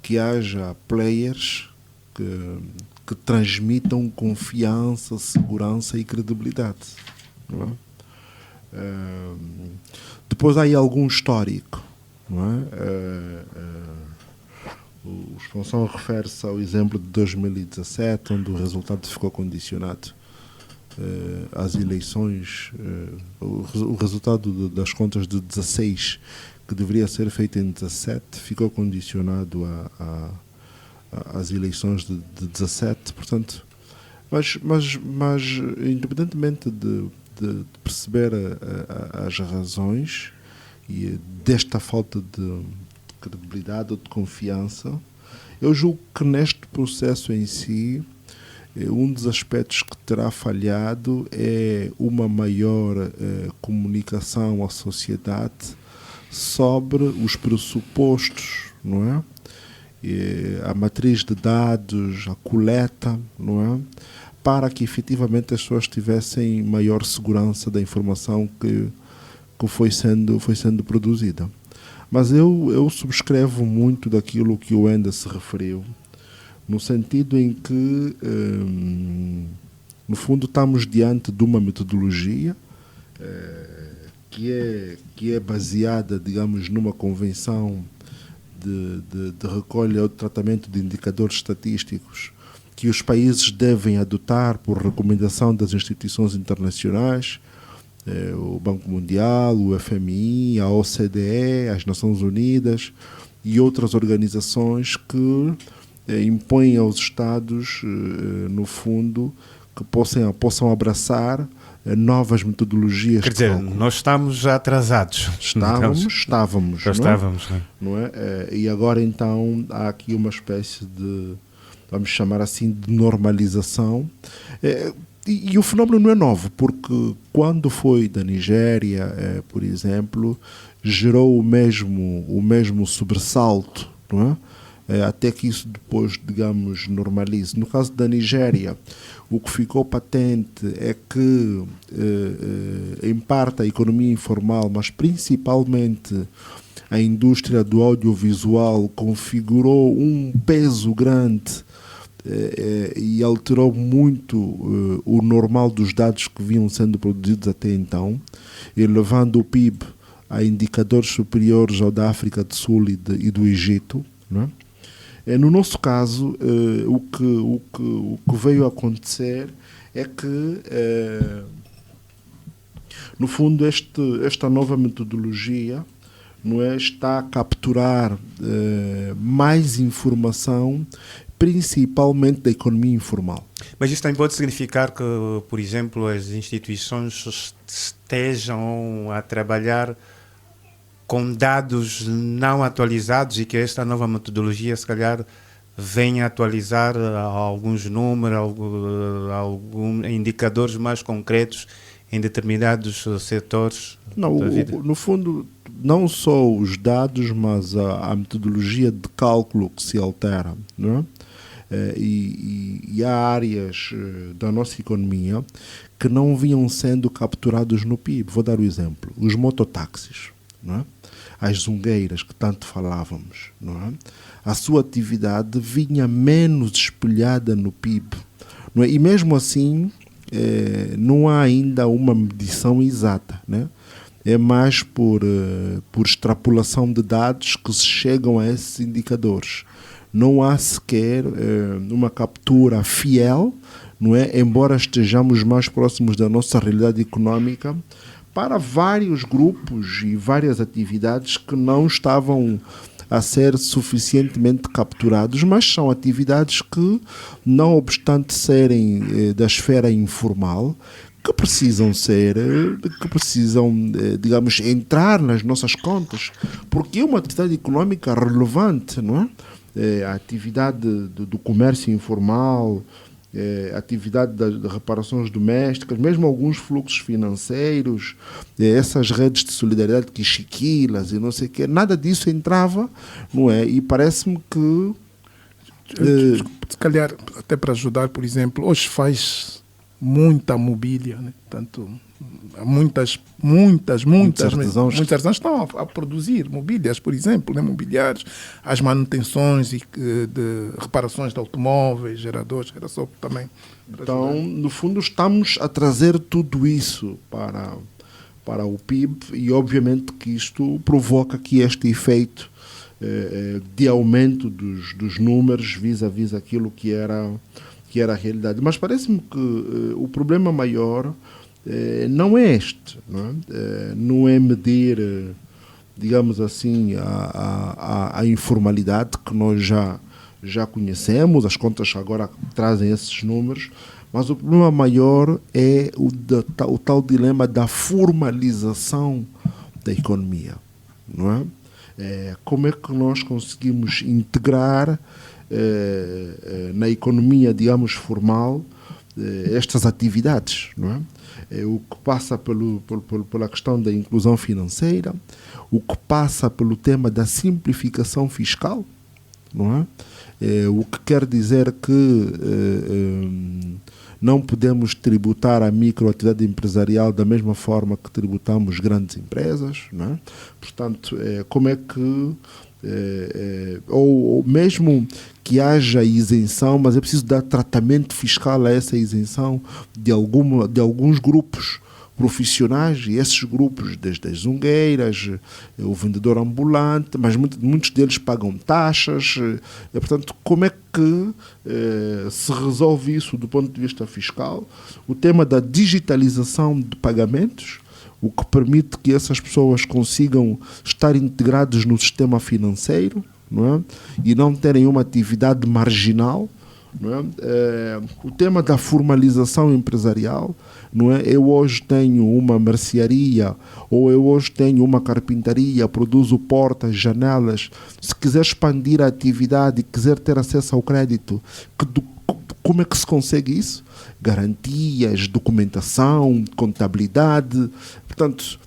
que haja players que transmitam confiança, segurança e credibilidade, não é? Depois há aí algum histórico, não é? O Expansão refere-se ao exemplo de 2017, onde o resultado ficou condicionado às eleições. O resultado das contas de 16, que deveria ser feito em 17, ficou condicionado às eleições de 17. Portanto, mas independentemente de perceber as razões e desta falta de credibilidade ou de confiança, eu julgo que neste processo em si, um dos aspectos que terá falhado é uma maior comunicação à sociedade sobre os pressupostos, não é? A matriz de dados, a coleta, não é? Para que efetivamente as pessoas tivessem maior segurança da informação que foi sendo produzida. Mas eu subscrevo muito daquilo que o Enda se referiu, no sentido em que, no fundo, estamos diante de uma metodologia que é baseada, digamos, numa convenção de recolha ou de tratamento de indicadores estatísticos que os países devem adotar por recomendação das instituições internacionais, o Banco Mundial, o FMI, a OCDE, as Nações Unidas e outras organizações que impõem aos Estados, no fundo, que possam abraçar novas metodologias. Quer dizer, nós estamos já atrasados. Estávamos. Já estávamos. Não é? E agora, então, há aqui uma espécie de, vamos chamar assim, de normalização. E o fenómeno não é novo, porque quando foi da Nigéria, por exemplo, gerou o mesmo sobressalto, não é? Até que isso depois, digamos, normalize. No caso da Nigéria, o que ficou patente é que, em parte, a economia informal, mas principalmente a indústria do audiovisual, configurou um peso grande e alterou muito o normal dos dados que vinham sendo produzidos até então, elevando o PIB a indicadores superiores ao da África do Sul e do Egito, não é? No nosso caso, o que veio a acontecer é que, no fundo, esta nova metodologia, não é, está a capturar mais informação, principalmente da economia informal. Mas isso também pode significar que, por exemplo, as instituições estejam a trabalhar com dados não atualizados e que esta nova metodologia, se calhar, venha atualizar alguns números, alguns indicadores mais concretos em determinados setores da vida? No fundo, não só os dados, mas a metodologia de cálculo que se altera, não é? E há áreas da nossa economia que não vinham sendo capturados no PIB. Vou dar o exemplo. Os mototáxis, não é? As zungueiras que tanto falávamos, não é? A sua atividade vinha menos espelhada no PIB, não é? E mesmo assim não há ainda uma medição exata, né? É mais por extrapolação de dados que se chegam a esses indicadores. Não há sequer uma captura fiel, não é? Embora estejamos mais próximos da nossa realidade económica, para vários grupos e várias atividades que não estavam a ser suficientemente capturados, mas são atividades que, não obstante serem da esfera informal, que precisam, digamos, entrar nas nossas contas, porque é uma atividade económica relevante, não é? A atividade do comércio informal, a atividade de reparações domésticas, mesmo alguns fluxos financeiros, essas redes de solidariedade que chiquilas e não sei o quê, nada disso entrava, não é? E parece-me que... se calhar, até para ajudar, por exemplo, hoje faz muita mobília, né? Portanto, muitos artesãos estão a produzir mobílias, por exemplo, né? Mobiliários, as manutenções e de reparações de automóveis, geradores, era só também. Então, no fundo, estamos a trazer tudo isso para o PIB e, obviamente, que isto provoca aqui este efeito de aumento dos números vis-a-vis aquilo que era a realidade. Mas parece-me que o problema maior não é este, não é medir, digamos assim, a informalidade que nós já conhecemos, as contas agora trazem esses números, mas o problema maior é o tal dilema da formalização da economia, não é? Como é que nós conseguimos integrar na economia, digamos, formal, estas atividades, não é? O que passa pela questão da inclusão financeira, o que passa pelo tema da simplificação fiscal, não é? O que quer dizer que não podemos tributar a microatividade empresarial da mesma forma que tributamos grandes empresas, não é? Portanto, como é que ou mesmo que haja isenção, mas é preciso dar tratamento fiscal a essa isenção de alguns grupos profissionais, e esses grupos, desde as zungueiras, o vendedor ambulante, mas muitos deles pagam taxas. Portanto, como é que se resolve isso do ponto de vista fiscal? O tema da digitalização de pagamentos, o que permite que essas pessoas consigam estar integradas no sistema financeiro, não é? E não terem uma atividade marginal, não é? O tema da formalização empresarial, não é? Eu hoje tenho uma mercearia, ou eu hoje tenho uma carpintaria, produzo portas, janelas. Se quiser expandir a atividade e quiser ter acesso ao crédito, como é que se consegue isso? Garantias, documentação, contabilidade. Portanto,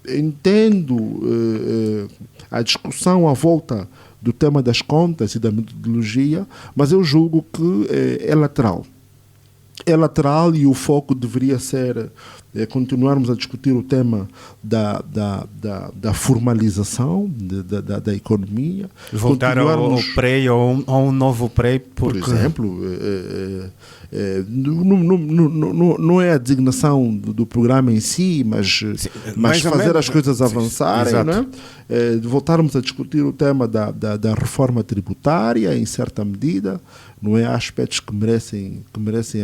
entendo a discussão à volta do tema das contas e da metodologia, mas eu julgo que é lateral. É lateral, e o foco deveria ser continuarmos a discutir o tema da formalização da economia. Voltar ao PREI ou a um novo PREI, por exemplo, não é a designação do programa em si, mas fazer as coisas avançarem, não é? Voltarmos a discutir o tema da reforma tributária, em certa medida, não é? Há aspectos que merecem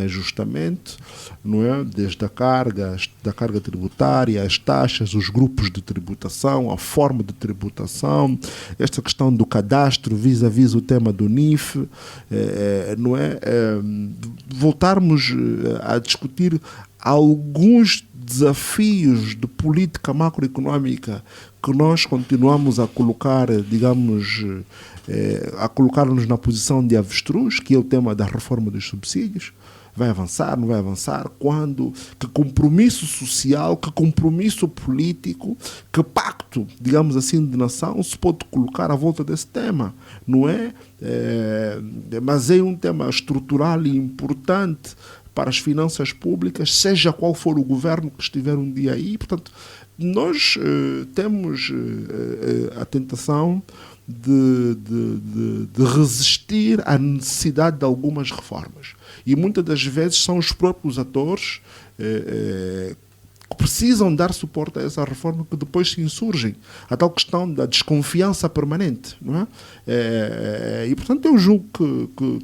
ajustamento, não é? Desde a carga tributária, as taxas, os grupos de tributação, a forma de tributação, esta questão do cadastro vis-à-vis o tema do NIF, não é? Voltarmos a discutir alguns desafios de política macroeconómica que nós continuamos a colocar, digamos, a colocar-nos na posição de avestruz, que é o tema da reforma dos subsídios. Vai avançar, não vai avançar? Quando? Que compromisso social, que compromisso político, que pacto, digamos assim, de nação se pode colocar à volta desse tema, não é? Mas é um tema estrutural e importante para as finanças públicas, seja qual for o governo que estiver um dia aí. Portanto, nós temos a tentação de resistir à necessidade de algumas reformas. E muitas das vezes são os próprios atores que precisam dar suporte a essa reforma que depois se insurgem. A tal questão da desconfiança permanente, não é? E, portanto, eu julgo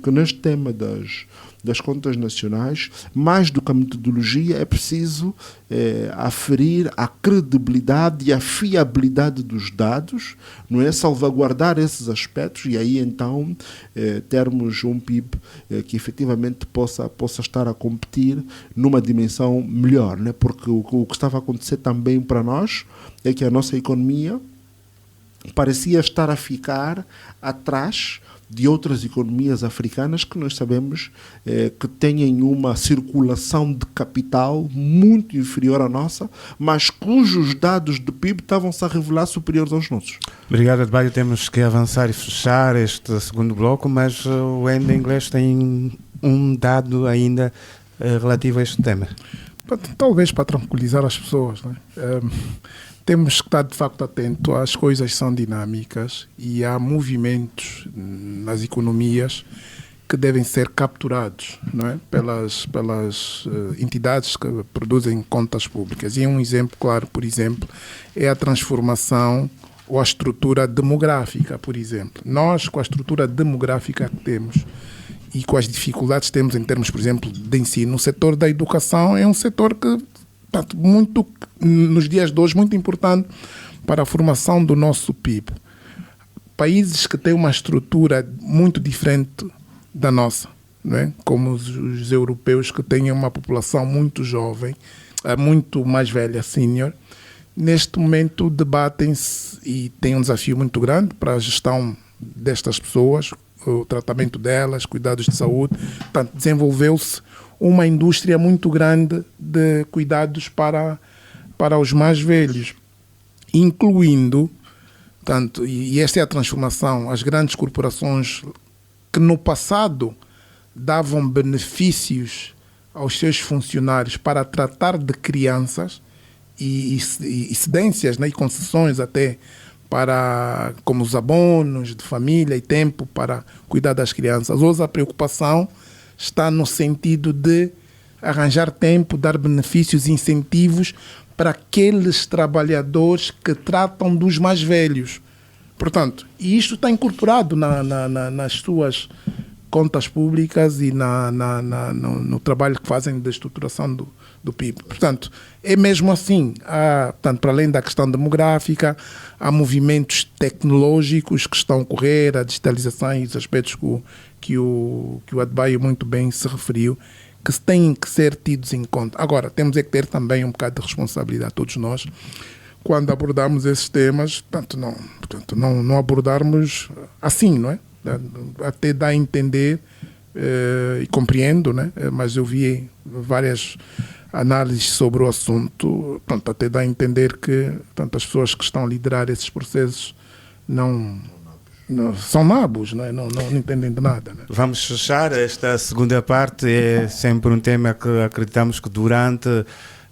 que neste tema das contas nacionais, mais do que a metodologia, é preciso aferir a credibilidade e a fiabilidade dos dados, não é? Salvaguardar esses aspectos, e aí então termos um PIB que efetivamente possa estar a competir numa dimensão melhor, né? Porque o que estava a acontecer também para nós é que a nossa economia parecia estar a ficar atrás de outras economias africanas que nós sabemos que têm uma circulação de capital muito inferior à nossa, mas cujos dados do PIB estavam-se a revelar superiores aos nossos. Obrigado, Adebayo. Temos que avançar e fechar este segundo bloco, mas o Enda Inglês tem um dado ainda relativo a este tema. Talvez para tranquilizar as pessoas, né? Temos que estar de facto atento, as coisas são dinâmicas e há movimentos nas economias que devem ser capturados, não é? pelas entidades que produzem contas públicas. E um exemplo claro, por exemplo, é a transformação ou a estrutura demográfica, por exemplo. Nós, com a estrutura demográfica que temos e com as dificuldades que temos em termos, por exemplo, de ensino, o setor da educação é um setor que, muito, nos dias de hoje, muito importante para a formação do nosso PIB. Países que têm uma estrutura muito diferente da nossa, não é? Como os europeus, que têm uma população muito jovem, muito mais velha, senior, neste momento debatem-se e têm um desafio muito grande para a gestão destas pessoas, o tratamento delas, cuidados de saúde. Portanto, desenvolveu-se uma indústria muito grande de cuidados para os mais velhos, incluindo, portanto, e esta é a transformação, as grandes corporações que no passado davam benefícios aos seus funcionários para tratar de crianças e cedências, né, e concessões até para, como os abonos de família e tempo para cuidar das crianças. Hoje a preocupação está no sentido de arranjar tempo, dar benefícios, incentivos para aqueles trabalhadores que tratam dos mais velhos. Portanto, e isto está incorporado nas suas contas públicas e no trabalho que fazem de estruturação do PIB. Portanto, é mesmo assim. Portanto, para além da questão demográfica, há movimentos tecnológicos que estão a ocorrer, a digitalização e os aspectos que o Adebayo muito bem se referiu, que têm que ser tidos em conta. Agora, temos é que ter também um bocado de responsabilidade, todos nós, quando abordamos esses temas, não abordarmos assim, não é? Até dá a entender, e compreendo, né? Mas eu vi várias análises sobre o assunto, até dá a entender que as pessoas que estão a liderar esses processos não são nabos, né? não entendem de nada. Né? Vamos fechar esta segunda parte, é sempre um tema que acreditamos que durante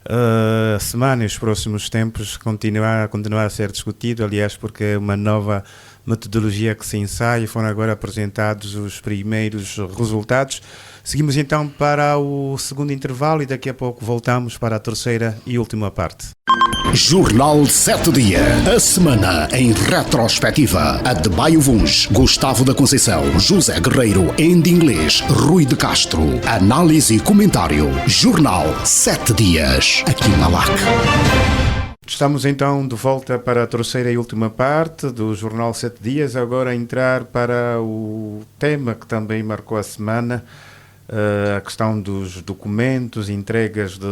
a semana e os próximos tempos continuar a ser discutido, aliás, porque é uma nova metodologia que se ensaia e foram agora apresentados os primeiros resultados. Seguimos então para o segundo intervalo e daqui a pouco voltamos para a terceira e última parte. Jornal 7 Dias. A semana em retrospectiva. Adebayo Vuns, Gustavo da Conceição, José Guerreiro, Andy Inglês, Rui de Castro. Análise e comentário. Jornal 7 Dias. Aqui na LAC. Estamos então de volta para a terceira e última parte do Jornal 7 Dias. Agora a entrar para o tema que também marcou a semana. A questão dos documentos, entregas de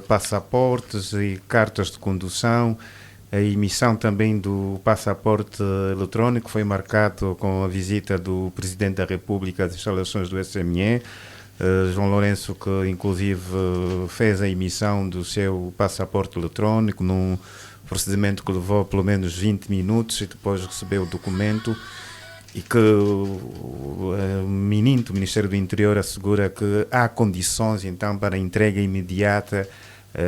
passaportes e cartas de condução, a emissão também do passaporte eletrónico foi marcado com a visita do Presidente da República às instalações do SME, João Lourenço, que inclusive fez a emissão do seu passaporte eletrónico num procedimento que levou pelo menos 20 minutos e depois recebeu o documento. E que o Ministério do Interior assegura que há condições então para a entrega imediata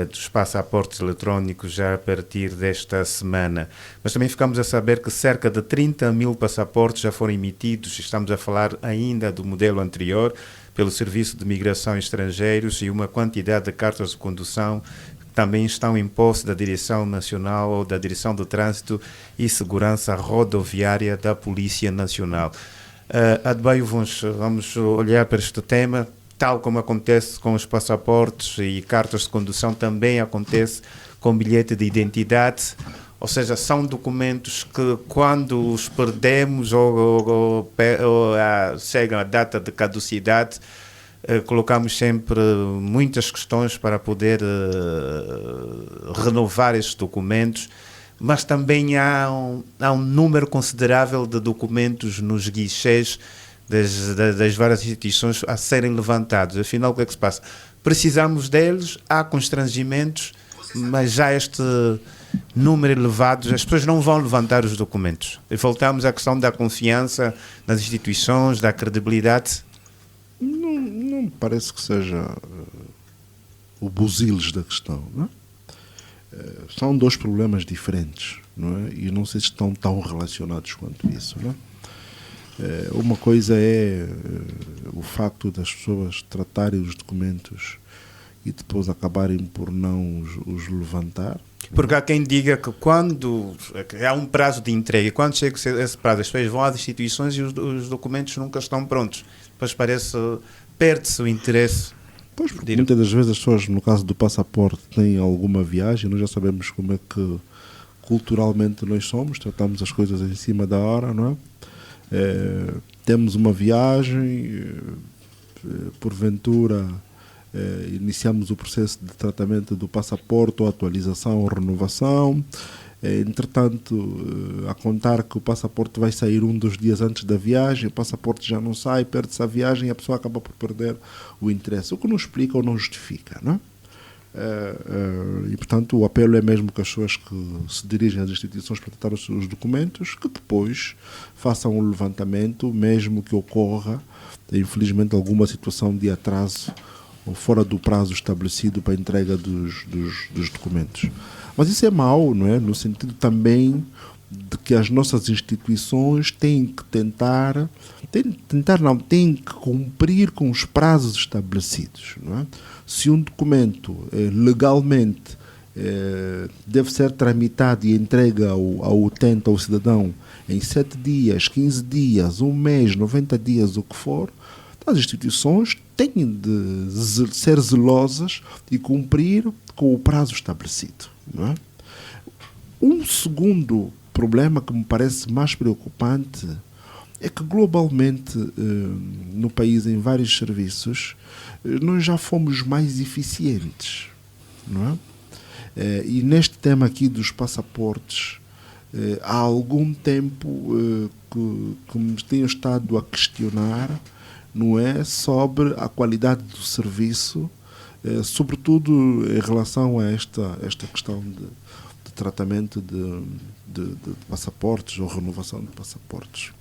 dos passaportes eletrónicos já a partir desta semana. Mas também ficamos a saber que cerca de 30 mil passaportes já foram emitidos, estamos a falar ainda do modelo anterior, pelo Serviço de Migração e Estrangeiros, e uma quantidade de cartas de condução também estão em posse da Direção Nacional ou da Direção de Trânsito e Segurança Rodoviária da Polícia Nacional. Adebayo Vuns, vamos olhar para este tema, tal como acontece com os passaportes e cartas de condução, também acontece com bilhete de identidade, ou seja, são documentos que quando os perdemos ou chegam à data de caducidade, colocamos sempre muitas questões para poder renovar estes documentos, mas também há um número considerável de documentos nos guichês das várias instituições a serem levantados. Afinal, o que é que se passa? Precisamos deles, há constrangimentos, mas já este número elevado, as pessoas não vão levantar os documentos. E voltamos à questão da confiança nas instituições, da credibilidade. Não parece que seja o busiles da questão, não é? São dois problemas diferentes, não é? E não sei se estão tão relacionados quanto isso, não é? Uma coisa é o facto das pessoas tratarem os documentos e depois acabarem por não os levantar. Porque há quem diga que quando há um prazo de entrega, e quando chega esse prazo, as pessoas vão às instituições e os documentos nunca estão prontos. Depois perde-se o interesse. Pois, porque muitas das vezes as pessoas, no caso do passaporte, têm alguma viagem, nós já sabemos como é que culturalmente nós somos, tratamos as coisas em cima da hora, não é? Temos uma viagem, porventura iniciamos o processo de tratamento do passaporte, ou atualização ou renovação, Entretanto, a contar que o passaporte vai sair um dos dias antes da viagem, o passaporte já não sai, perde-se a viagem e a pessoa acaba por perder o interesse. O que não explica ou não justifica, não é? E, portanto, o apelo é mesmo que as pessoas que se dirigem às instituições para tratar os documentos, que depois façam um levantamento, mesmo que ocorra, infelizmente, alguma situação de atraso ou fora do prazo estabelecido para a entrega dos documentos. Mas isso é mau, não é? No sentido também de que as nossas instituições têm que têm que cumprir com os prazos estabelecidos, não é? Se um documento legalmente deve ser tramitado e entregue ao utente, ao cidadão, em 7 dias, 15 dias, 1 mês, 90 dias, o que for, as instituições têm de ser zelosas e cumprir com o prazo estabelecido, não é? Um segundo problema que me parece mais preocupante é que globalmente no país, em vários serviços, nós já fomos mais eficientes, não é? E neste tema aqui dos passaportes, há algum tempo que me tenho estado a questionar, não é, sobre a qualidade do serviço, sobretudo em relação a esta questão de tratamento de passaportes ou renovação de passaportes.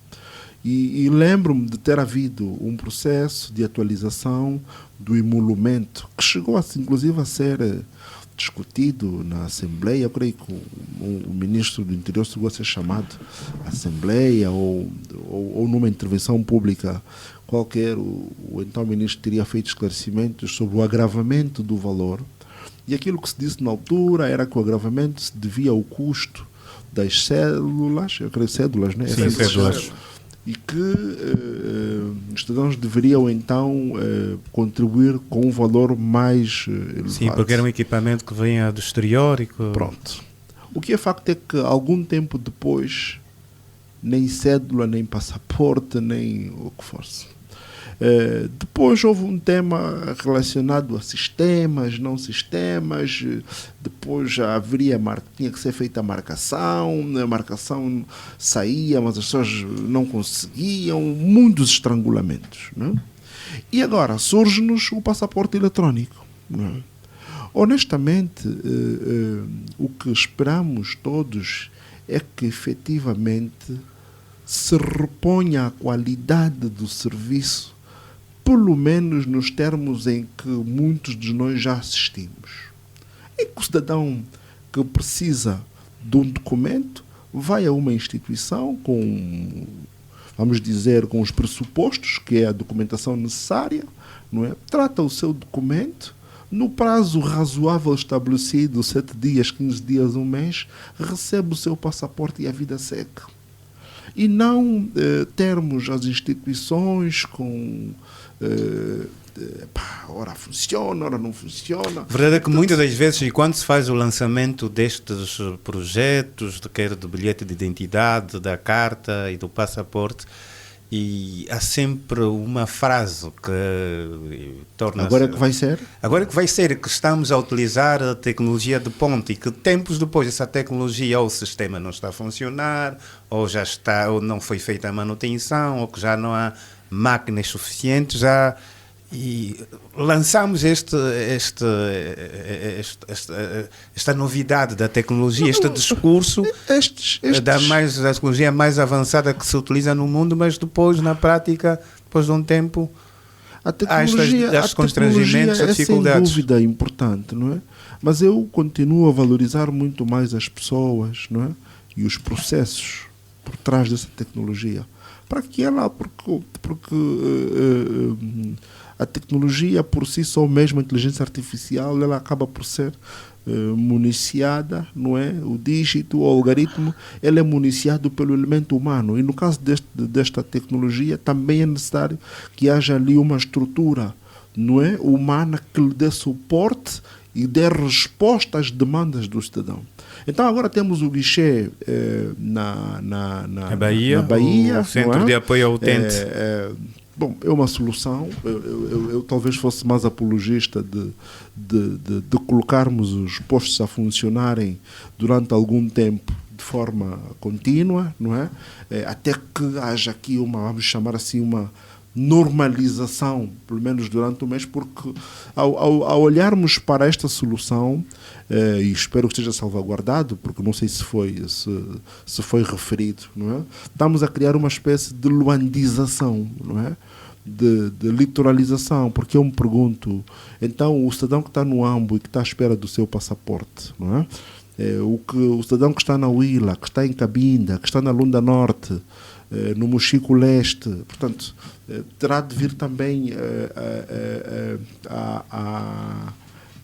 E lembro-me de ter havido um processo de atualização do emolumento, que chegou inclusive a ser discutido na Assembleia. Eu creio que o Ministro do Interior chegou a ser chamado à Assembleia ou numa intervenção pública qualquer, o então Ministro teria feito esclarecimentos sobre o agravamento do valor. E aquilo que se disse na altura era que o agravamento se devia ao custo das cédulas, eu creio cédulas, né? Sim, cédulas. E que os cidadãos deveriam então contribuir com um valor mais elevado. Sim, porque era um equipamento que vinha do exterior e que... Pronto. O que é facto é que algum tempo depois, nem cédula, nem passaporte, nem o que fosse. Depois houve um tema relacionado a sistemas, não sistemas. Depois já tinha que ser feita a marcação saía, mas as pessoas não conseguiam, muitos estrangulamentos, não é? E agora surge-nos o passaporte eletrónico, não é? Honestamente, o que esperamos todos é que efetivamente se reponha a qualidade do serviço, pelo menos nos termos em que muitos de nós já assistimos. É que o cidadão que precisa de um documento vai a uma instituição com, vamos dizer, com os pressupostos, que é a documentação necessária, não é? Trata o seu documento, no prazo razoável estabelecido, 7 dias, 15 dias, 1 mês, recebe o seu passaporte e a vida segue. E não termos as instituições com... ora funciona, ora não funciona. A verdade é que muitas das vezes, e quando se faz o lançamento destes projetos, quer do bilhete de identidade, da carta e do passaporte, e há sempre uma frase que torna-se... Agora é que vai ser? Agora é que vai ser, que estamos a utilizar a tecnologia de ponta e que tempos depois essa tecnologia ou o sistema não está a funcionar, ou já está, ou não foi feita a manutenção, ou que já não há máquinas suficientes, e lançamos esta novidade da tecnologia, este discurso da tecnologia mais avançada que se utiliza no mundo, mas depois, na prática, depois de um tempo, há estes constrangimentos, as dificuldades. Sem dúvida importante, não é? Mas eu continuo a valorizar muito mais as pessoas, não é? E os processos por trás dessa tecnologia. Para que ela, porque a tecnologia por si só, mesmo a inteligência artificial, ela acaba por ser municiada, não é? O dígito, o algoritmo, ele é municiado pelo elemento humano. E no caso desta tecnologia, também é necessário que haja ali uma estrutura, não é, humana, que lhe dê suporte e dê resposta às demandas do cidadão. Então agora temos o guichê na Bahia, o Centro de Apoio ao Utente. Bom, é uma solução. Eu talvez fosse mais apologista de colocarmos os postos a funcionarem durante algum tempo de forma contínua, não é? Até que haja aqui vamos chamar assim, uma normalização, pelo menos durante o mês, porque ao olharmos para esta solução, e espero que esteja salvaguardado, porque não sei se foi referido, não é? Estamos a criar uma espécie de luandização, não é? De litoralização, porque eu me pergunto, então o cidadão que está no Ambo e que está à espera do seu passaporte, não é? O cidadão que está na Huila, que está em Cabinda, que está na Lunda Norte, no Mochico Leste, portanto, terá de vir também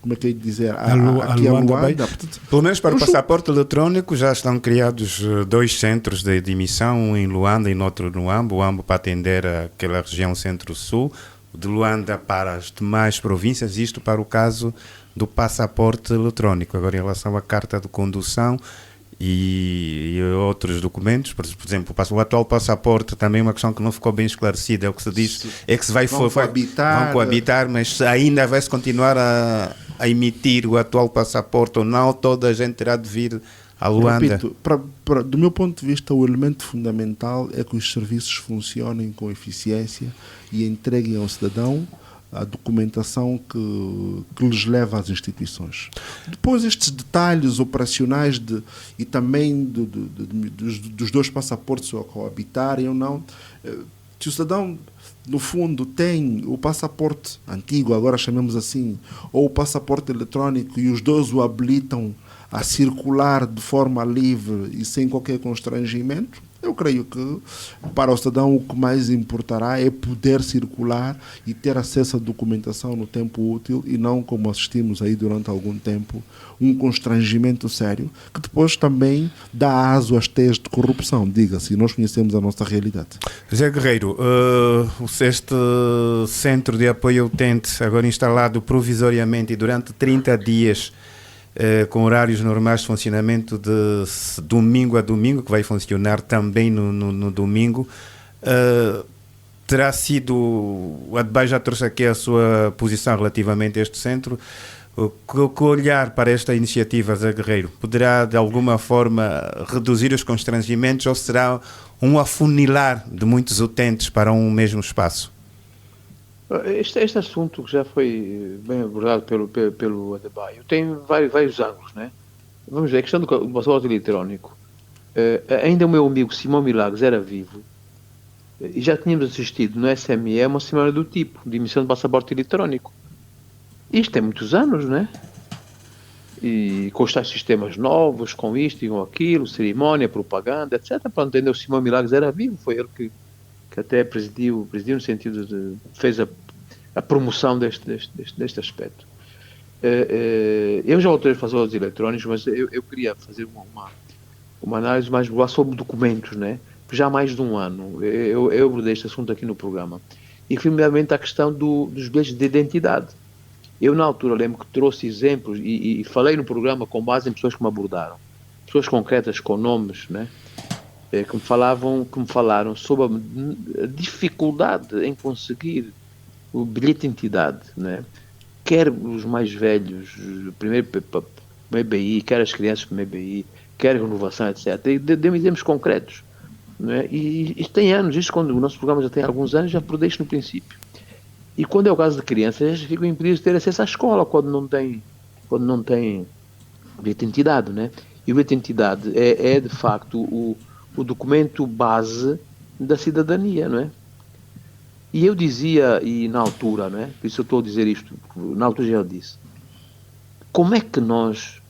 como é que eu ia dizer, aqui a Luanda. Portanto, pelo menos para o passaporte eletrónico já estão criados 2 centros de emissão, um em Luanda e outro no Ambo. O Ambo para atender aquela região centro-sul, de Luanda para as demais províncias, isto para o caso do passaporte eletrónico. Agora, em relação à carta de condução e outros documentos, por exemplo, o atual passaporte também é uma questão que não ficou bem esclarecida. É o que se diz, é que se vão coabitar, mas ainda vai-se continuar a emitir o atual passaporte ou não, toda a gente terá de vir a Luanda. Repito, do meu ponto de vista, o elemento fundamental é que os serviços funcionem com eficiência e entreguem ao cidadão a documentação que lhes leva às instituições. Depois, estes detalhes operacionais e também dos 2 passaportes a coabitarem ou não, se o cidadão, no fundo, tem o passaporte antigo, agora chamemos assim, ou o passaporte eletrónico, e os 2 o habilitam a circular de forma livre e sem qualquer constrangimento, eu creio que para o cidadão o que mais importará é poder circular e ter acesso à documentação no tempo útil e não, como assistimos aí durante algum tempo, um constrangimento sério que depois também dá aso às teias de corrupção, diga-se, e nós conhecemos a nossa realidade. José Guerreiro, este centro de apoio utente, agora instalado provisoriamente e durante 30 dias, com horários normais de funcionamento de domingo a domingo, que vai funcionar também no domingo, terá sido, o Adebayo já trouxe aqui a sua posição relativamente a este centro, que olhar para esta iniciativa, Zé Guerreiro, poderá de alguma forma reduzir os constrangimentos ou será um afunilar de muitos utentes para um mesmo espaço? Este assunto que já foi bem abordado pelo Adebayo tem vários ângulos, né? Vamos ver, a questão do passaporte eletrónico. Ainda o meu amigo Simão Milagres era vivo e já tínhamos assistido no SME uma semana do tipo, de emissão de passaporte eletrónico. Isto tem muitos anos, né? E com os tais sistemas novos, com isto e com aquilo, cerimónia, propaganda, etc. Para entender, o Simão Milagres era vivo, foi ele que até presidiu no sentido de fez a promoção deste aspecto. Eu já voltei a fazer os eletrónicos, mas eu queria fazer uma análise mais boa sobre documentos, né? Já há mais de um ano eu abordei este assunto aqui no programa, e primeiramente a questão dos bilhetes de identidade. Eu, na altura, lembro que trouxe exemplos e falei no programa com base em pessoas que me abordaram, pessoas concretas com nomes, né? Que me falaram sobre a dificuldade em conseguir o bilhete de identidade, né? Quer os mais velhos, primeiro EBI, quer as crianças com EBI, quer a renovação, etc. Deu exemplos concretos, né? E isto tem anos, isto quando o nosso programa já tem alguns anos, já perdeu isto no princípio. E quando é o caso de crianças, eles ficam impedidos de ter acesso à escola quando não têm bilhete de identidade, né? E o bilhete de identidade é de facto o documento base da cidadania, não é? E eu dizia, e na altura, não é? Por isso eu estou a dizer isto, na altura já eu disse, como é que nós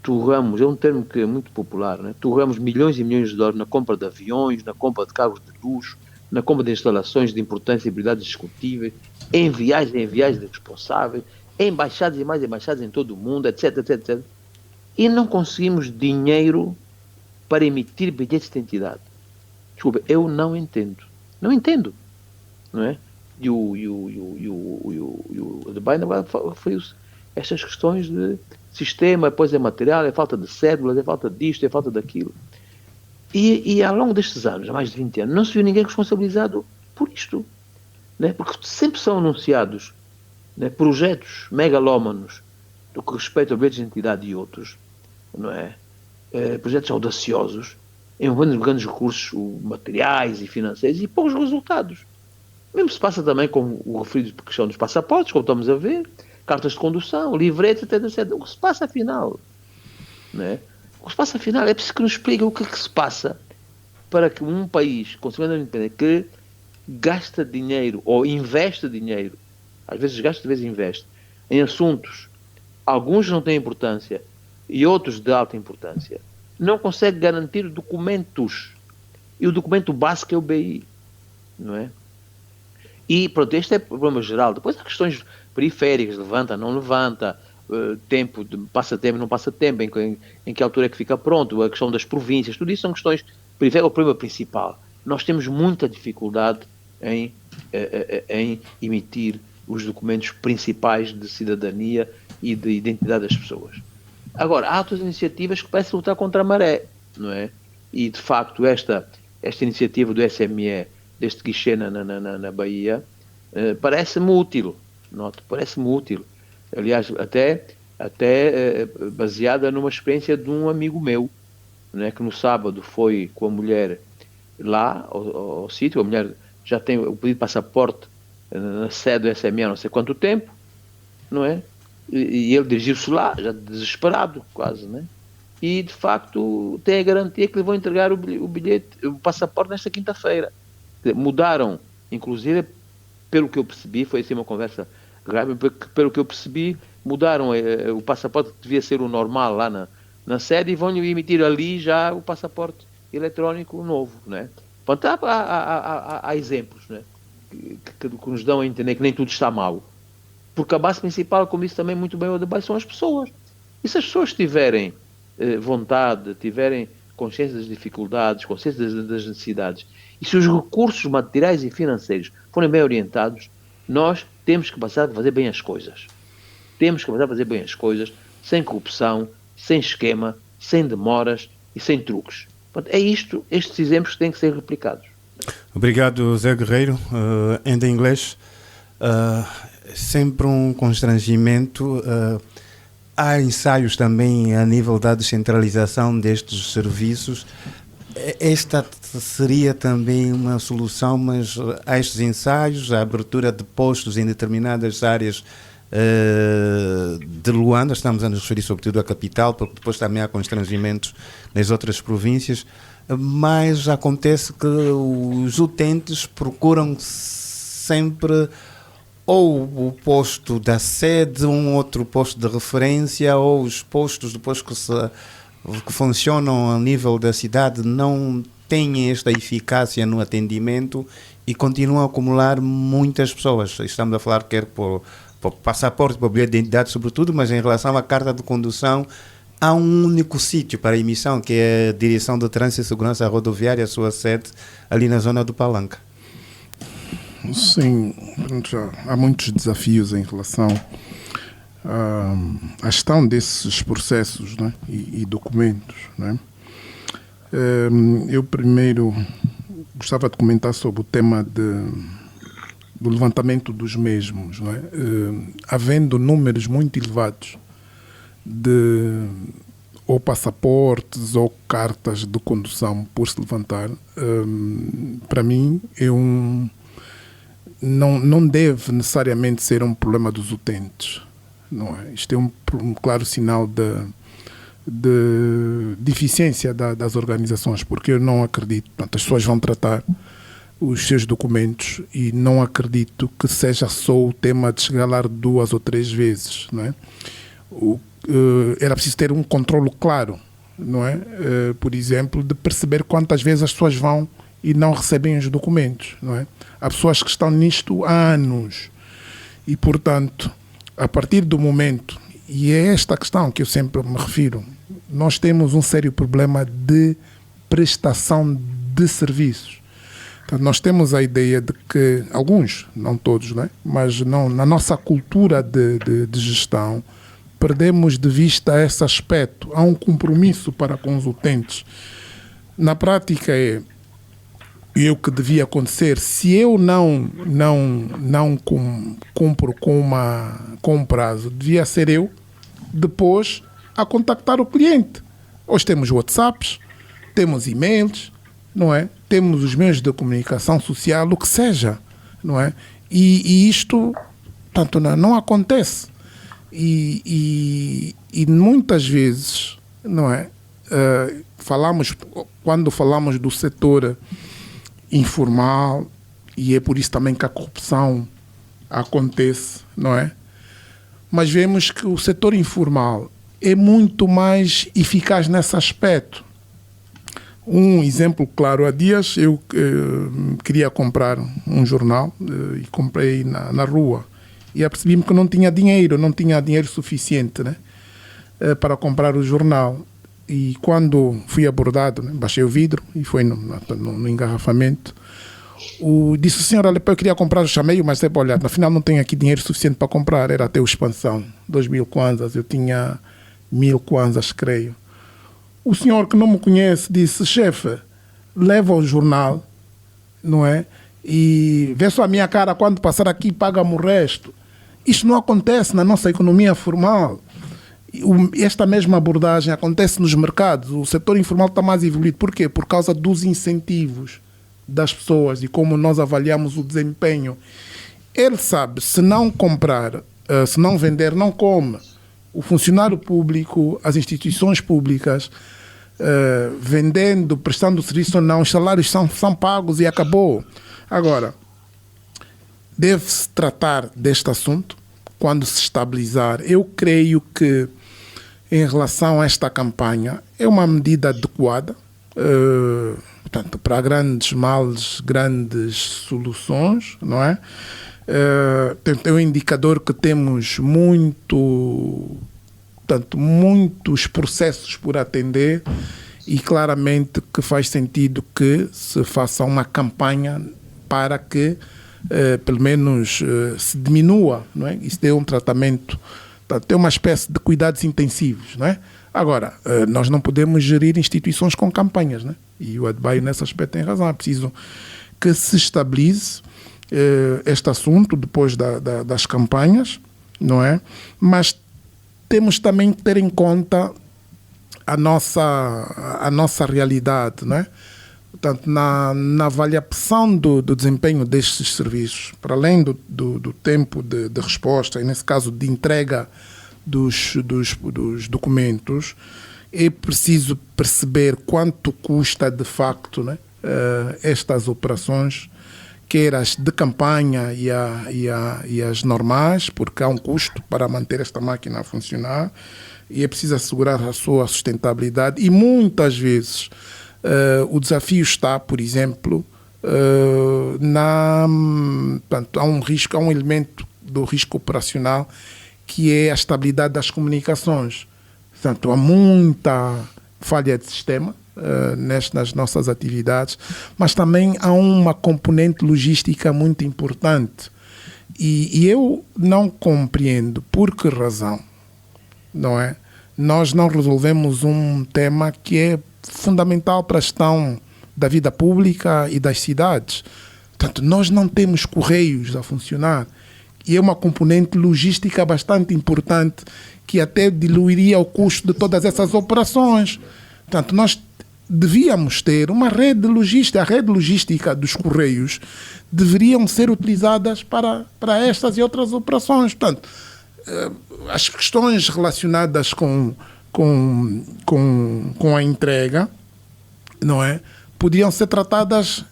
torramos, é um termo que é muito popular, não é? Torramos milhões e milhões de dólares na compra de aviões, na compra de carros de luxo, na compra de instalações de importância e habilidades discutíveis, em viagens responsáveis, em embaixadas e mais embaixadas em todo o mundo, etc, etc, etc. E não conseguimos dinheiro para emitir bilhetes de identidade. Desculpa, eu não entendo. Não entendo. Não é? E o Adebayo, na verdade, foi estas questões de sistema, depois é material, é falta de cédulas, é falta disto, é falta daquilo. E ao longo destes anos, há mais de 20 anos, não se viu ninguém responsabilizado por isto. né? Porque sempre são anunciados, né, projetos megalómanos do que respeita ao bilhete de identidade e outros, não é? Projetos audaciosos, envolvendo grandes recursos materiais e financeiros e poucos resultados. Mesmo se passa também com o referido questão dos passaportes, como estamos a ver, cartas de condução, livretes, etc, etc. O que se passa afinal? Não é? O que se passa afinal é preciso que nos expliquem o que é que se passa para que um país, considerando independente, que gasta dinheiro ou investe dinheiro, às vezes gasta, às vezes investe, em assuntos, alguns não têm importância e outros de alta importância, não consegue garantir documentos. E o documento básico é o BI, não é? E, pronto, este é o problema geral. Depois há questões periféricas, levanta, não levanta, tempo, passa tempo, não passa tempo, em que altura é que fica pronto, a questão das províncias, tudo isso são questões periféricas. O problema principal, nós temos muita dificuldade em emitir os documentos principais de cidadania e de identidade das pessoas. Agora, há outras iniciativas que parecem lutar contra a maré, não é? E, de facto, esta iniciativa do SME, deste guichê na Bahia, parece-me útil, parece-me útil. Aliás, até baseada numa experiência de um amigo meu, não é? Que no sábado foi com a mulher lá ao sítio, a mulher já tem o pedido de passaporte na sede do SME há não sei quanto tempo, não é? E ele dirigiu-se lá, já desesperado quase, né? E de facto tem a garantia que lhe vão entregar o bilhete, o passaporte nesta quinta-feira. Mudaram, inclusive, pelo que eu percebi, foi assim uma conversa grave, pelo que eu percebi, mudaram o passaporte que devia ser o normal lá na sede e vão-lhe emitir ali já o passaporte eletrónico novo, né? Portanto, há exemplos, né? Que nos dão a entender que nem tudo está mal. Porque a base principal, como disse também muito bem o debate, são as pessoas. E se as pessoas tiverem vontade, tiverem consciência das dificuldades, consciência das necessidades, e se os recursos materiais e financeiros forem bem orientados, nós temos que passar a fazer bem as coisas. Temos que passar a fazer bem as coisas, sem corrupção, sem esquema, sem demoras e sem truques. Portanto, é isto, estes exemplos que têm que ser replicados. Obrigado, Zé Guerreiro. Em inglês, sempre um constrangimento. Há ensaios também a nível da descentralização destes serviços. Esta seria também uma solução, mas há estes ensaios, a abertura de postos em determinadas áreas de Luanda, estamos a nos referir sobretudo à capital, porque depois também há constrangimentos nas outras províncias, mas acontece que os utentes procuram sempre ou o posto da sede, um outro posto de referência, ou os postos depois que funcionam a nível da cidade não têm esta eficácia no atendimento e continuam a acumular muitas pessoas. Estamos a falar quer por passaporte, por bilhete de identidade sobretudo, mas em relação à carta de condução, há um único sítio para emissão, que é a Direção de Trânsito e Segurança Rodoviária, a sua sede ali na zona do Palanca. Sim, já há muitos desafios em relação à gestão desses processos, né, e documentos, né? Eu primeiro gostava de comentar sobre o tema do levantamento dos mesmos, né? Havendo números muito elevados de ou passaportes ou cartas de condução por se levantar, para mim é não deve necessariamente ser um problema dos utentes, não é? Isto é um claro sinal de deficiência das organizações, porque eu não acredito, portanto, as pessoas vão tratar os seus documentos e não acredito que seja só o tema de chegar lá 2 ou 3 vezes, não é? Era preciso ter um controle claro, não é? Por exemplo, de perceber quantas vezes as pessoas vão e não recebem os documentos, não é? Há pessoas que estão nisto há anos e, portanto, a partir do momento, e é esta questão que eu sempre me refiro, nós temos um sério problema de prestação de serviços. Então, nós temos a ideia de que, alguns, não todos, né? Mas não, na nossa cultura de gestão, perdemos de vista esse aspecto. Há um compromisso para com os utentes. Na prática e o que devia acontecer, se eu não cumpro com um prazo, devia ser eu depois a contactar o cliente. Hoje temos WhatsApps, temos e-mails, não é? Temos os meios de comunicação social, o que seja, não é? E isto, portanto, não acontece. E muitas vezes, não é? Quando falamos do setor informal, e é por isso também que a corrupção acontece, não é? Mas vemos que o setor informal é muito mais eficaz nesse aspecto. Um exemplo claro, há dias eu queria comprar um jornal e comprei na rua e apercebi-me que não tinha dinheiro suficiente, né, para comprar o jornal. E quando fui abordado, né, baixei o vidro e foi no engarrafamento. Disse o senhor, olha, eu queria comprar, eu chamei, mas olha, no final não tenho aqui dinheiro suficiente para comprar. Era até o expansão, 2.000 kwanzas, eu tinha 1.000 kwanzas, creio. O senhor que não me conhece disse, chefe, leva o jornal, não é? E vê só a minha cara, quando passar aqui, paga-me o resto. Isto não acontece na nossa economia formal. Esta mesma abordagem acontece nos mercados. O setor informal está mais evoluído. Por quê? Por causa dos incentivos das pessoas e como nós avaliamos o desempenho. Ele sabe, se não comprar, se não vender, não come. O funcionário público, as instituições públicas, vendendo, prestando serviço ou não, os salários são pagos e acabou. Agora, deve-se tratar deste assunto quando se estabilizar. Eu creio que, em relação a esta campanha, é uma medida adequada, portanto, para grandes males, grandes soluções, não é? É um indicador que temos muitos processos por atender e claramente que faz sentido que se faça uma campanha para que pelo menos se diminua, não é? Isso é um tratamento, tem uma espécie de cuidados intensivos, não é? Agora, nós não podemos gerir instituições com campanhas, né? E o Adebayo nesse aspecto tem razão, é preciso que se estabilize este assunto depois das campanhas, não é? Mas temos também que ter em conta a nossa realidade, não é? Portanto, na avaliação do desempenho destes serviços, para além do tempo de resposta, e nesse caso de entrega dos documentos, é preciso perceber quanto custa de facto, né, estas operações, quer as de campanha e as normais, porque há um custo para manter esta máquina a funcionar e é preciso assegurar a sua sustentabilidade e muitas vezes o desafio está, por exemplo, portanto, há um elemento do risco operacional que é a estabilidade das comunicações. Portanto, há muita falha de sistema nas nossas atividades, mas também há uma componente logística muito importante. E eu não compreendo por que razão, não é? Nós não resolvemos um tema que é fundamental para a gestão da vida pública e das cidades. Portanto, nós não temos correios a funcionar e é uma componente logística bastante importante que até diluiria o custo de todas essas operações. Portanto, nós devíamos ter uma rede logística, a rede logística dos correios deveriam ser utilizadas para estas e outras operações. Portanto, as questões relacionadas com a entrega, não é? Poderiam ser tratadas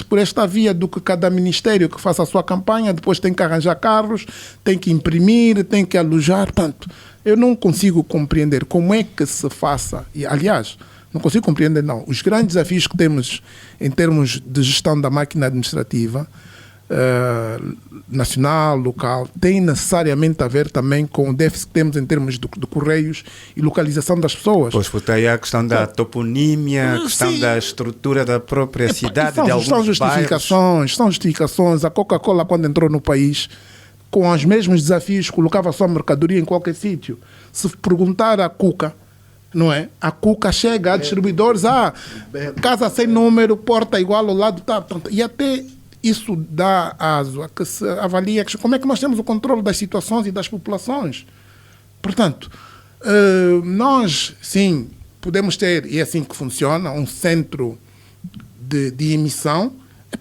por esta via do que cada ministério que faça a sua campanha, depois tem que arranjar carros, tem que imprimir, tem que alojar. Portanto, eu não consigo compreender como é que se faça, e aliás, não consigo compreender, não. Os grandes desafios que temos em termos de gestão da máquina administrativa, nacional, local, tem necessariamente a ver também com o déficit que temos em termos de correios e localização das pessoas. Pois, porque aí a questão da toponímia, a questão da estrutura da própria cidade, de alguns bairros. São justificações. A Coca-Cola, quando entrou no país, com os mesmos desafios, colocava a sua mercadoria em qualquer sítio. Se perguntar à Cuca, não é? A cuca chega a distribuidores, casa sem número, porta igual ao lado, tá, portanto, e até isso dá aso a que se avalie como é que nós temos o controle das situações e das populações. Portanto, nós, sim, podemos ter, e é assim que funciona, um centro de emissão,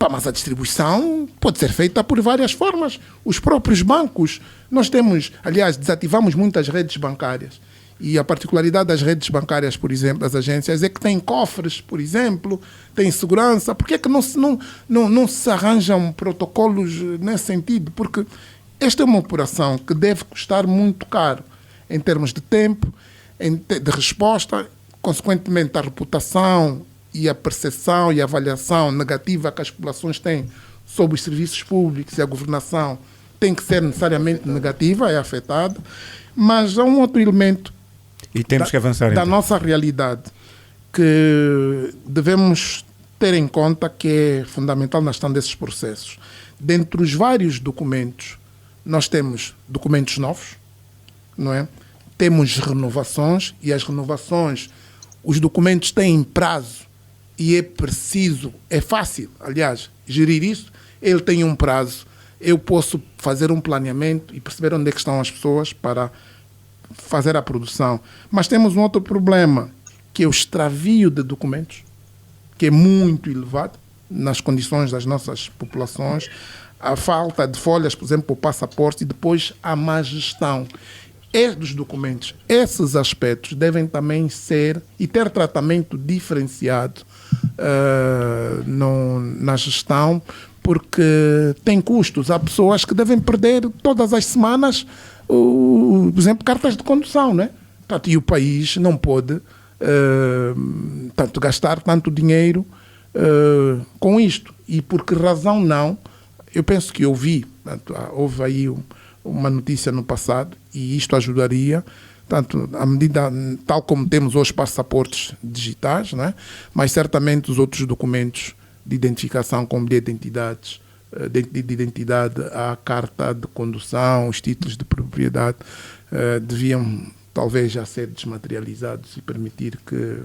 mas a distribuição pode ser feita por várias formas. Os próprios bancos, nós temos, aliás, desativamos muitas redes bancárias. E a particularidade das redes bancárias, por exemplo, das agências, é que têm cofres, por exemplo, têm segurança. Por que é que não se arranjam protocolos nesse sentido? Porque esta é uma operação que deve custar muito caro em termos de tempo, de resposta, consequentemente a reputação e a percepção e a avaliação negativa que as populações têm sobre os serviços públicos e a governação tem que ser necessariamente negativa, é afetada. Mas há um outro elemento e temos que avançar da nossa realidade que devemos ter em conta, que é fundamental na gestão desses processos. Dentre os vários documentos, nós temos documentos novos, não é? Temos renovações, e as renovações, os documentos têm prazo e é preciso, é fácil, aliás, gerir isso. Ele tem um prazo, eu posso fazer um planeamento e perceber onde é que estão as pessoas para fazer a produção. Mas temos um outro problema, que é o extravio de documentos, que é muito elevado nas condições das nossas populações, a falta de folhas, por exemplo, o passaporte, e depois a má gestão dos documentos. Esses aspectos devem também ser e ter tratamento diferenciado na gestão, porque tem custos. Há pessoas que devem perder todas as semanas, por exemplo, cartas de condução, né? Portanto, e o país não pode gastar tanto dinheiro com isto. E por que razão não? Eu penso que houve aí uma notícia no passado, e isto ajudaria, tanto à medida, tal como temos hoje passaportes digitais, né? Mas certamente os outros documentos de identificação, como bilhete de identidade, a carta de condução, os títulos de propriedade, deviam talvez já ser desmaterializados e permitir que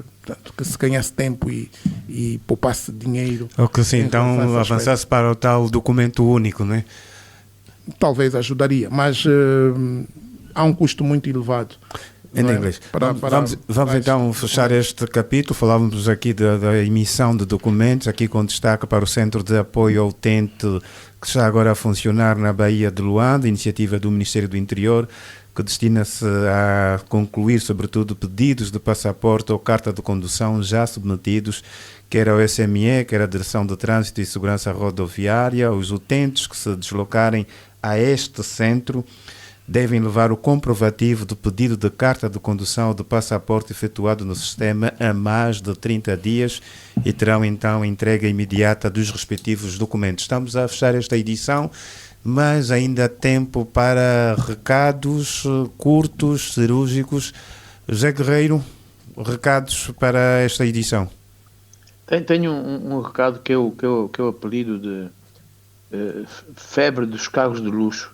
se ganhasse tempo e poupasse dinheiro. Ou que sim, então avançasse para o tal documento único, não é? Talvez ajudaria, mas há um custo muito elevado. Em inglês. Vamos então fechar este capítulo. Falávamos aqui da emissão de documentos, aqui com destaque para o Centro de Apoio ao Utente, que está agora a funcionar na Baía de Luanda, iniciativa do Ministério do Interior, que destina-se a concluir, sobretudo, pedidos de passaporte ou carta de condução já submetidos, quer ao SME, quer à Direção de Trânsito e Segurança Rodoviária. Os utentes que se deslocarem a este centro devem levar o comprovativo do pedido de carta de condução ou de passaporte efetuado no sistema há mais de 30 dias e terão então entrega imediata dos respectivos documentos. Estamos a fechar esta edição, mas ainda há tempo para recados curtos, cirúrgicos. José Guerreiro, recados para esta edição. Tenho um recado que eu apelido de febre dos carros de luxo.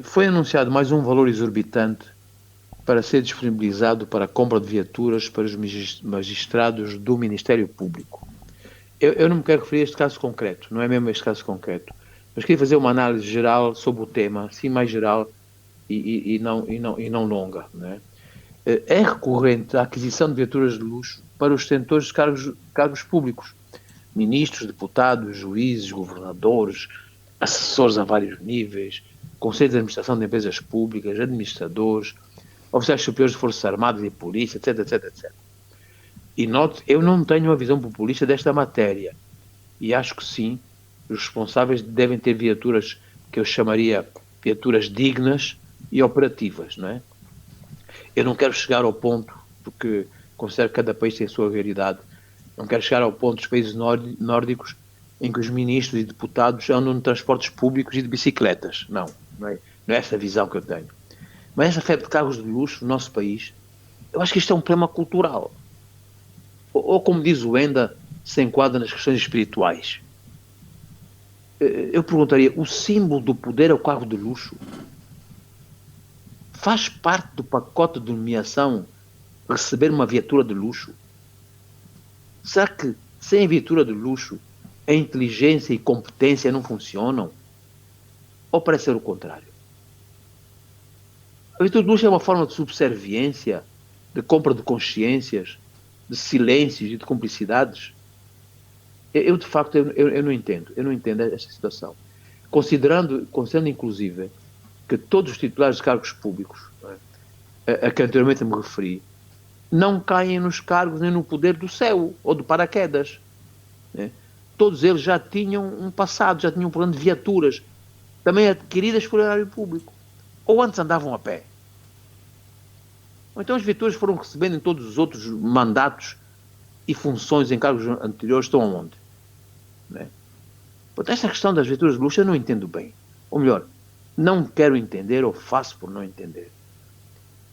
Foi anunciado mais um valor exorbitante para ser disponibilizado para a compra de viaturas para os magistrados do Ministério Público. Eu não me quero referir a este caso concreto, não é mesmo este caso concreto, mas queria fazer uma análise geral sobre o tema, assim mais geral e não longa. Não é? É recorrente a aquisição de viaturas de luxo para os detentores de cargos públicos, ministros, deputados, juízes, governadores, assessores a vários níveis, conselhos de administração de empresas públicas, administradores, oficiais superiores de Forças Armadas e Polícia, etc, etc, etc. E note, eu não tenho uma visão populista desta matéria. E acho que sim, os responsáveis devem ter viaturas que eu chamaria viaturas dignas e operativas, não é? Eu não quero chegar ao ponto, porque considero que cada país tem a sua realidade, não quero chegar ao ponto dos países nórdicos em que os ministros e deputados andam de transportes públicos e de bicicletas. Não é essa a visão que eu tenho. Mas essa febre de carros de luxo no nosso país, eu acho que isto é um problema cultural. Ou como diz o Enda, se enquadra nas questões espirituais. Eu perguntaria, o símbolo do poder é o carro de luxo? Faz parte do pacote de nomeação receber uma viatura de luxo? Será que sem a viatura de luxo a inteligência e competência não funcionam? Ou parece ser o contrário? A viatura de luxo é uma forma de subserviência, de compra de consciências, de silêncios e de cumplicidades? Eu de facto, eu não entendo. Eu não entendo esta situação. Considerando inclusive que todos os titulares de cargos públicos, a que anteriormente me referi, não caem nos cargos nem no poder do céu ou do paraquedas. Todos eles já tinham um passado, já tinham um plano de viaturas, também adquiridas por erário público. Ou antes andavam a pé. Ou então as viaturas foram recebendo em todos os outros mandatos e funções em cargos anteriores, estão aonde? Portanto, esta questão das viaturas de luxo eu não entendo bem. Ou melhor, não quero entender ou faço por não entender.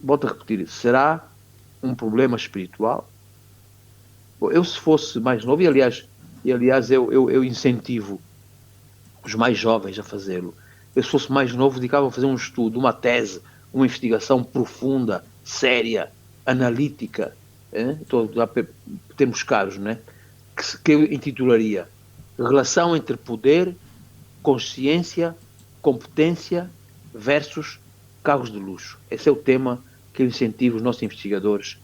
Volto a repetir, será um problema espiritual? Bom, eu se fosse mais novo, e aliás eu incentivo os mais jovens a fazê-lo, eu se fosse mais novo dedicava a fazer um estudo, uma tese, uma investigação profunda, séria, analítica, estou a termos caros, que eu intitularia Relação entre poder, consciência, competência versus cargos de luxo. Esse é o tema que eu incentivo os nossos investigadores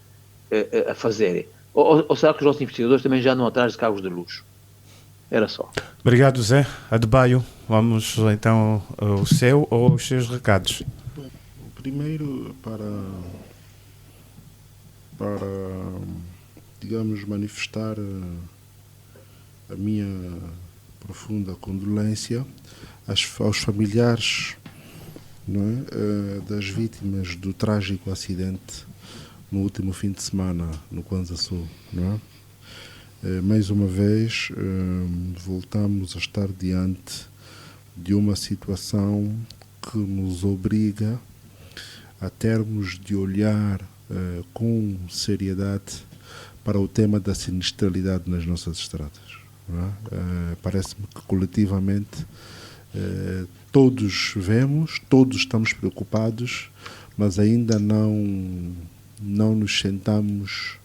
a fazerem. Ou será que os nossos investigadores também já andam atrás de cargos de luxo? Era só. Obrigado, Zé. Adebayo, vamos então ao seu ou aos seus recados. Primeiro, para digamos, manifestar a minha profunda condolência aos familiares, das vítimas do trágico acidente no último fim de semana no Kwanza Sul. Mais uma vez, voltamos a estar diante de uma situação que nos obriga a termos de olhar com seriedade para o tema da sinistralidade nas nossas estradas. Parece-me que coletivamente todos vemos, todos estamos preocupados, mas ainda não nos sentamos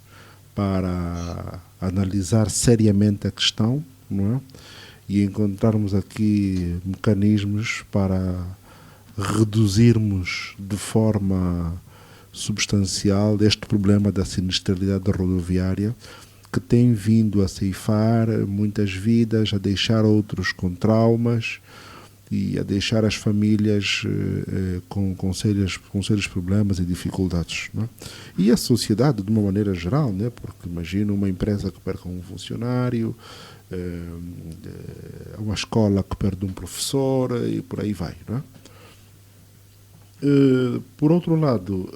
para analisar seriamente a questão, e encontrarmos aqui mecanismos para reduzirmos de forma substancial este problema da sinistralidade rodoviária, que tem vindo a ceifar muitas vidas, a deixar outros com traumas e a deixar as famílias com sérios problemas e dificuldades. E a sociedade de uma maneira geral, porque imagina uma empresa que perca um funcionário, uma escola que perde um professor e por aí vai. Por outro lado,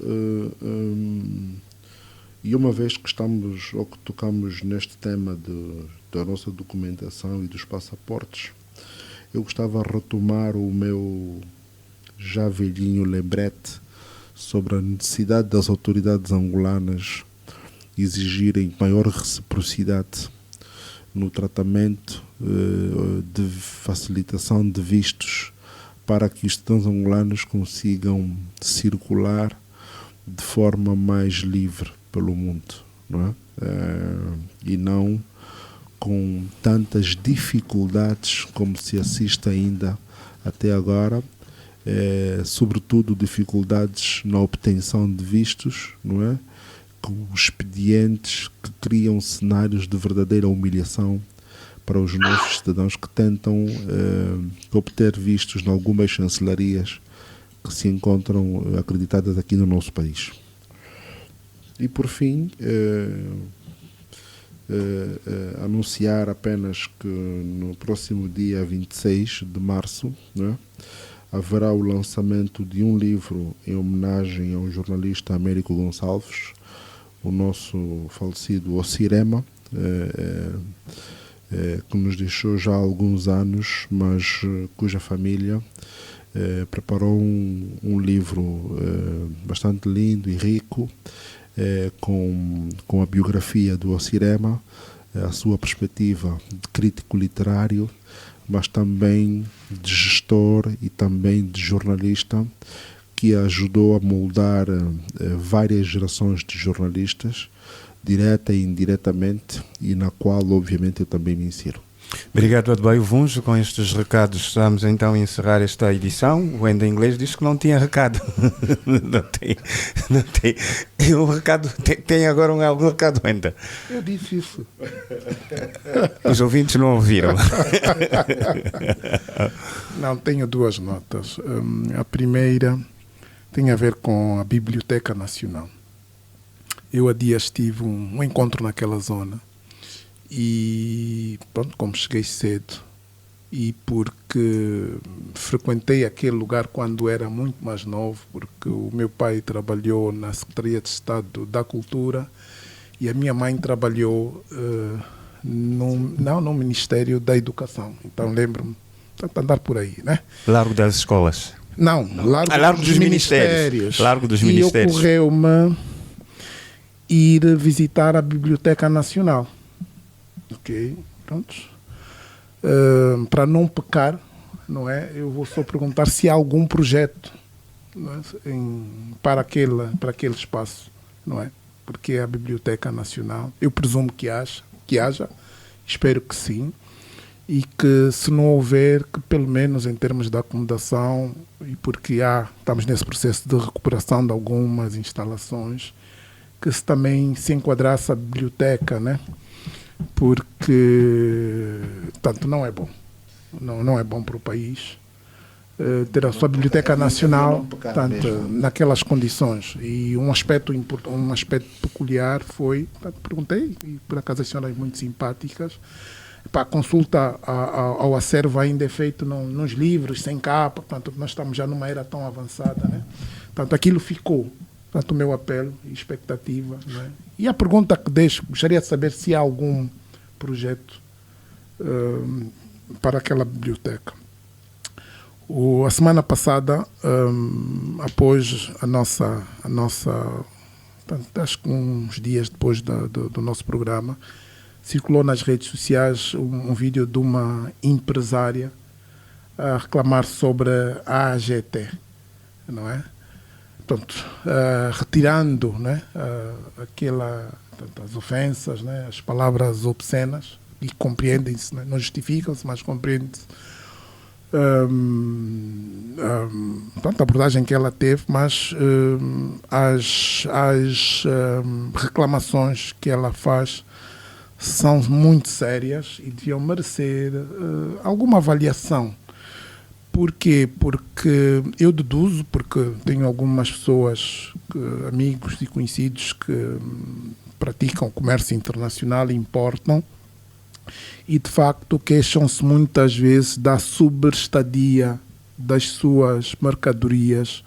e uma vez que estamos ou que tocamos neste tema da nossa documentação e dos passaportes, eu gostava de retomar o meu já velhinho lembrete sobre a necessidade das autoridades angolanas exigirem maior reciprocidade no tratamento de facilitação de vistos para que os cidadãos angolanos consigam circular de forma mais livre pelo mundo, e não com tantas dificuldades como se assiste ainda até agora, sobretudo dificuldades na obtenção de vistos, com expedientes que criam cenários de verdadeira humilhação para os nossos cidadãos que tentam obter vistos em algumas chancelarias que se encontram acreditadas aqui no nosso país. E por fim, anunciar apenas que no próximo dia 26 de março haverá o lançamento de um livro em homenagem ao jornalista Américo Gonçalves, o nosso falecido Ocirema, que nos deixou já há alguns anos, mas cuja família preparou um livro bastante lindo e rico, com a biografia do Ocirema, a sua perspectiva de crítico literário, mas também de gestor e também de jornalista, que ajudou a moldar várias gerações de jornalistas, direta e indiretamente, e na qual, obviamente, eu também me insiro. Obrigado, Adebayo Vuns. Com estes recados estamos então a encerrar esta edição. O Enda Inglês disse que não tinha recado. Não tem. O recado, tem agora algum recado, Enda? Eu disse isso. Os ouvintes não ouviram. Não, tenho duas notas. A primeira tem a ver com a Biblioteca Nacional. Eu há dias tive um encontro naquela zona. E pronto, como cheguei cedo e porque frequentei aquele lugar quando era muito mais novo, porque o meu pai trabalhou na Secretaria de Estado da Cultura e a minha mãe trabalhou no Ministério da Educação. Então lembro-me de andar por aí, né? Largo das Escolas. Não, Largo dos Ministérios. Largo dos E Ministérios. ocorreu-me ir visitar a Biblioteca Nacional. Ok, prontos. Para não pecar, não é? Eu vou só perguntar se há algum projeto, não é? para aquele espaço, não é? Porque é a Biblioteca Nacional. Eu presumo que haja, espero que sim, e que se não houver, que pelo menos em termos de acomodação, e porque estamos nesse processo de recuperação de algumas instalações, que se também se enquadrasse a biblioteca, né? Porque tanto não é bom, não é bom para o país ter a sua Biblioteca Nacional tanto naquelas condições. E um aspecto peculiar foi, perguntei, e por acaso as senhoras muito simpáticas, a consulta ao acervo ainda é feito nos livros, sem capa, portanto nós estamos já numa era tão avançada, né? Portanto aquilo ficou. Portanto, o meu apelo e expectativa. Né? E a pergunta que deixo, gostaria de saber se há algum projeto para aquela biblioteca. A semana passada, após a nossa acho que uns dias depois do nosso programa, circulou nas redes sociais um vídeo de uma empresária a reclamar sobre a AGT, não é? Portanto, retirando, né, as ofensas, né, as palavras obscenas, e compreendem-se, né, não justificam-se, mas compreendem-se a abordagem que ela teve, mas as reclamações que ela faz são muito sérias e deviam merecer alguma avaliação. Porquê? Porque eu deduzo, porque tenho algumas pessoas, amigos e conhecidos que praticam comércio internacional e importam, e de facto queixam-se muitas vezes da sobreestadia das suas mercadorias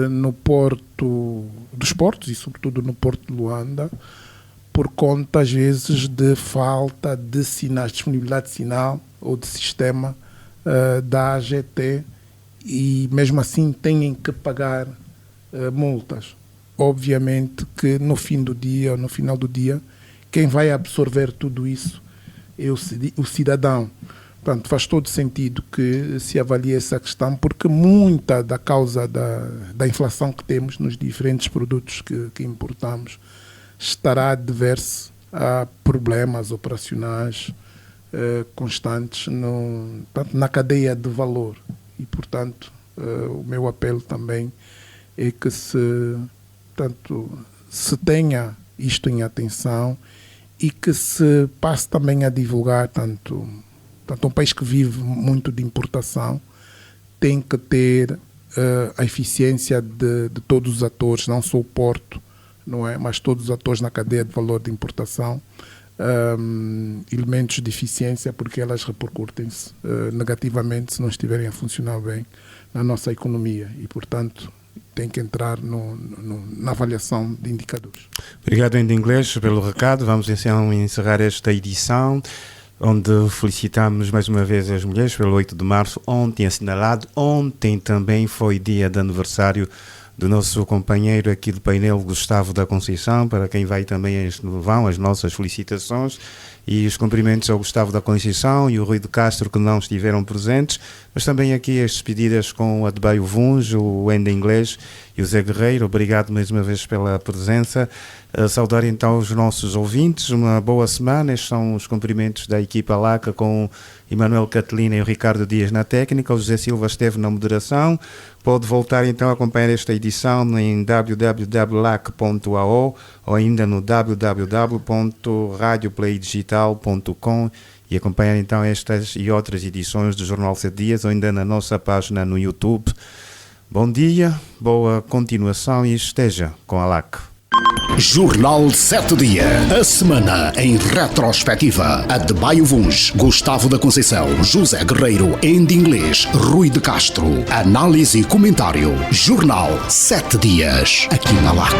no porto dos portos e sobretudo no Porto de Luanda, por conta às vezes de falta de sinais, disponibilidade de sinal ou de sistema da AGT, e mesmo assim têm que pagar multas. Obviamente que no fim do dia, ou no final do dia, quem vai absorver tudo isso é o cidadão. Portanto, faz todo sentido que se avalie essa questão, porque muita da causa da inflação que temos nos diferentes produtos que importamos estará adverso a problemas operacionais constantes na cadeia de valor. E, portanto, o meu apelo também é que se tenha isto em atenção e que se passe também a divulgar, tanto um país que vive muito de importação tem que ter a eficiência de todos os atores, não só o porto, não é? Mas todos os atores na cadeia de valor de importação, elementos de eficiência, porque elas repercutem-se negativamente se não estiverem a funcionar bem na nossa economia e, portanto, tem que entrar na avaliação de indicadores. Obrigado, Enda Inglês, pelo recado. Vamos então encerrar esta edição, onde felicitamos mais uma vez as mulheres pelo 8 de março, ontem assinalado. Ontem também foi dia de aniversário do nosso companheiro aqui do painel, Gustavo da Conceição, para quem vão as nossas felicitações. e os cumprimentos ao Gustavo da Conceição e o Rui de Castro, que não estiveram presentes, mas também aqui as despedidas com o Adebayo Vuns, o Enda Inglês e o Zé Guerreiro. Obrigado mais uma vez pela presença. Saudar então os nossos ouvintes, uma boa semana. Estes são os cumprimentos da equipa LAC, com Emanuel Catelina e o Ricardo Dias na técnica. O José Silva esteve na moderação. Pode voltar então a acompanhar esta edição em www.lac.ao ou ainda no www.radioplaydigital.com e acompanhar então estas e outras edições do Jornal 7 Dias ou ainda na nossa página no YouTube. Bom dia, boa continuação e esteja com a LAC. Jornal 7 Dias. A semana em retrospectiva. Adebayo Vuns, Gustavo da Conceição, José Guerreiro, Enda Inglês, Rui de Castro. Análise e comentário. Jornal 7 Dias. Aqui na LAC.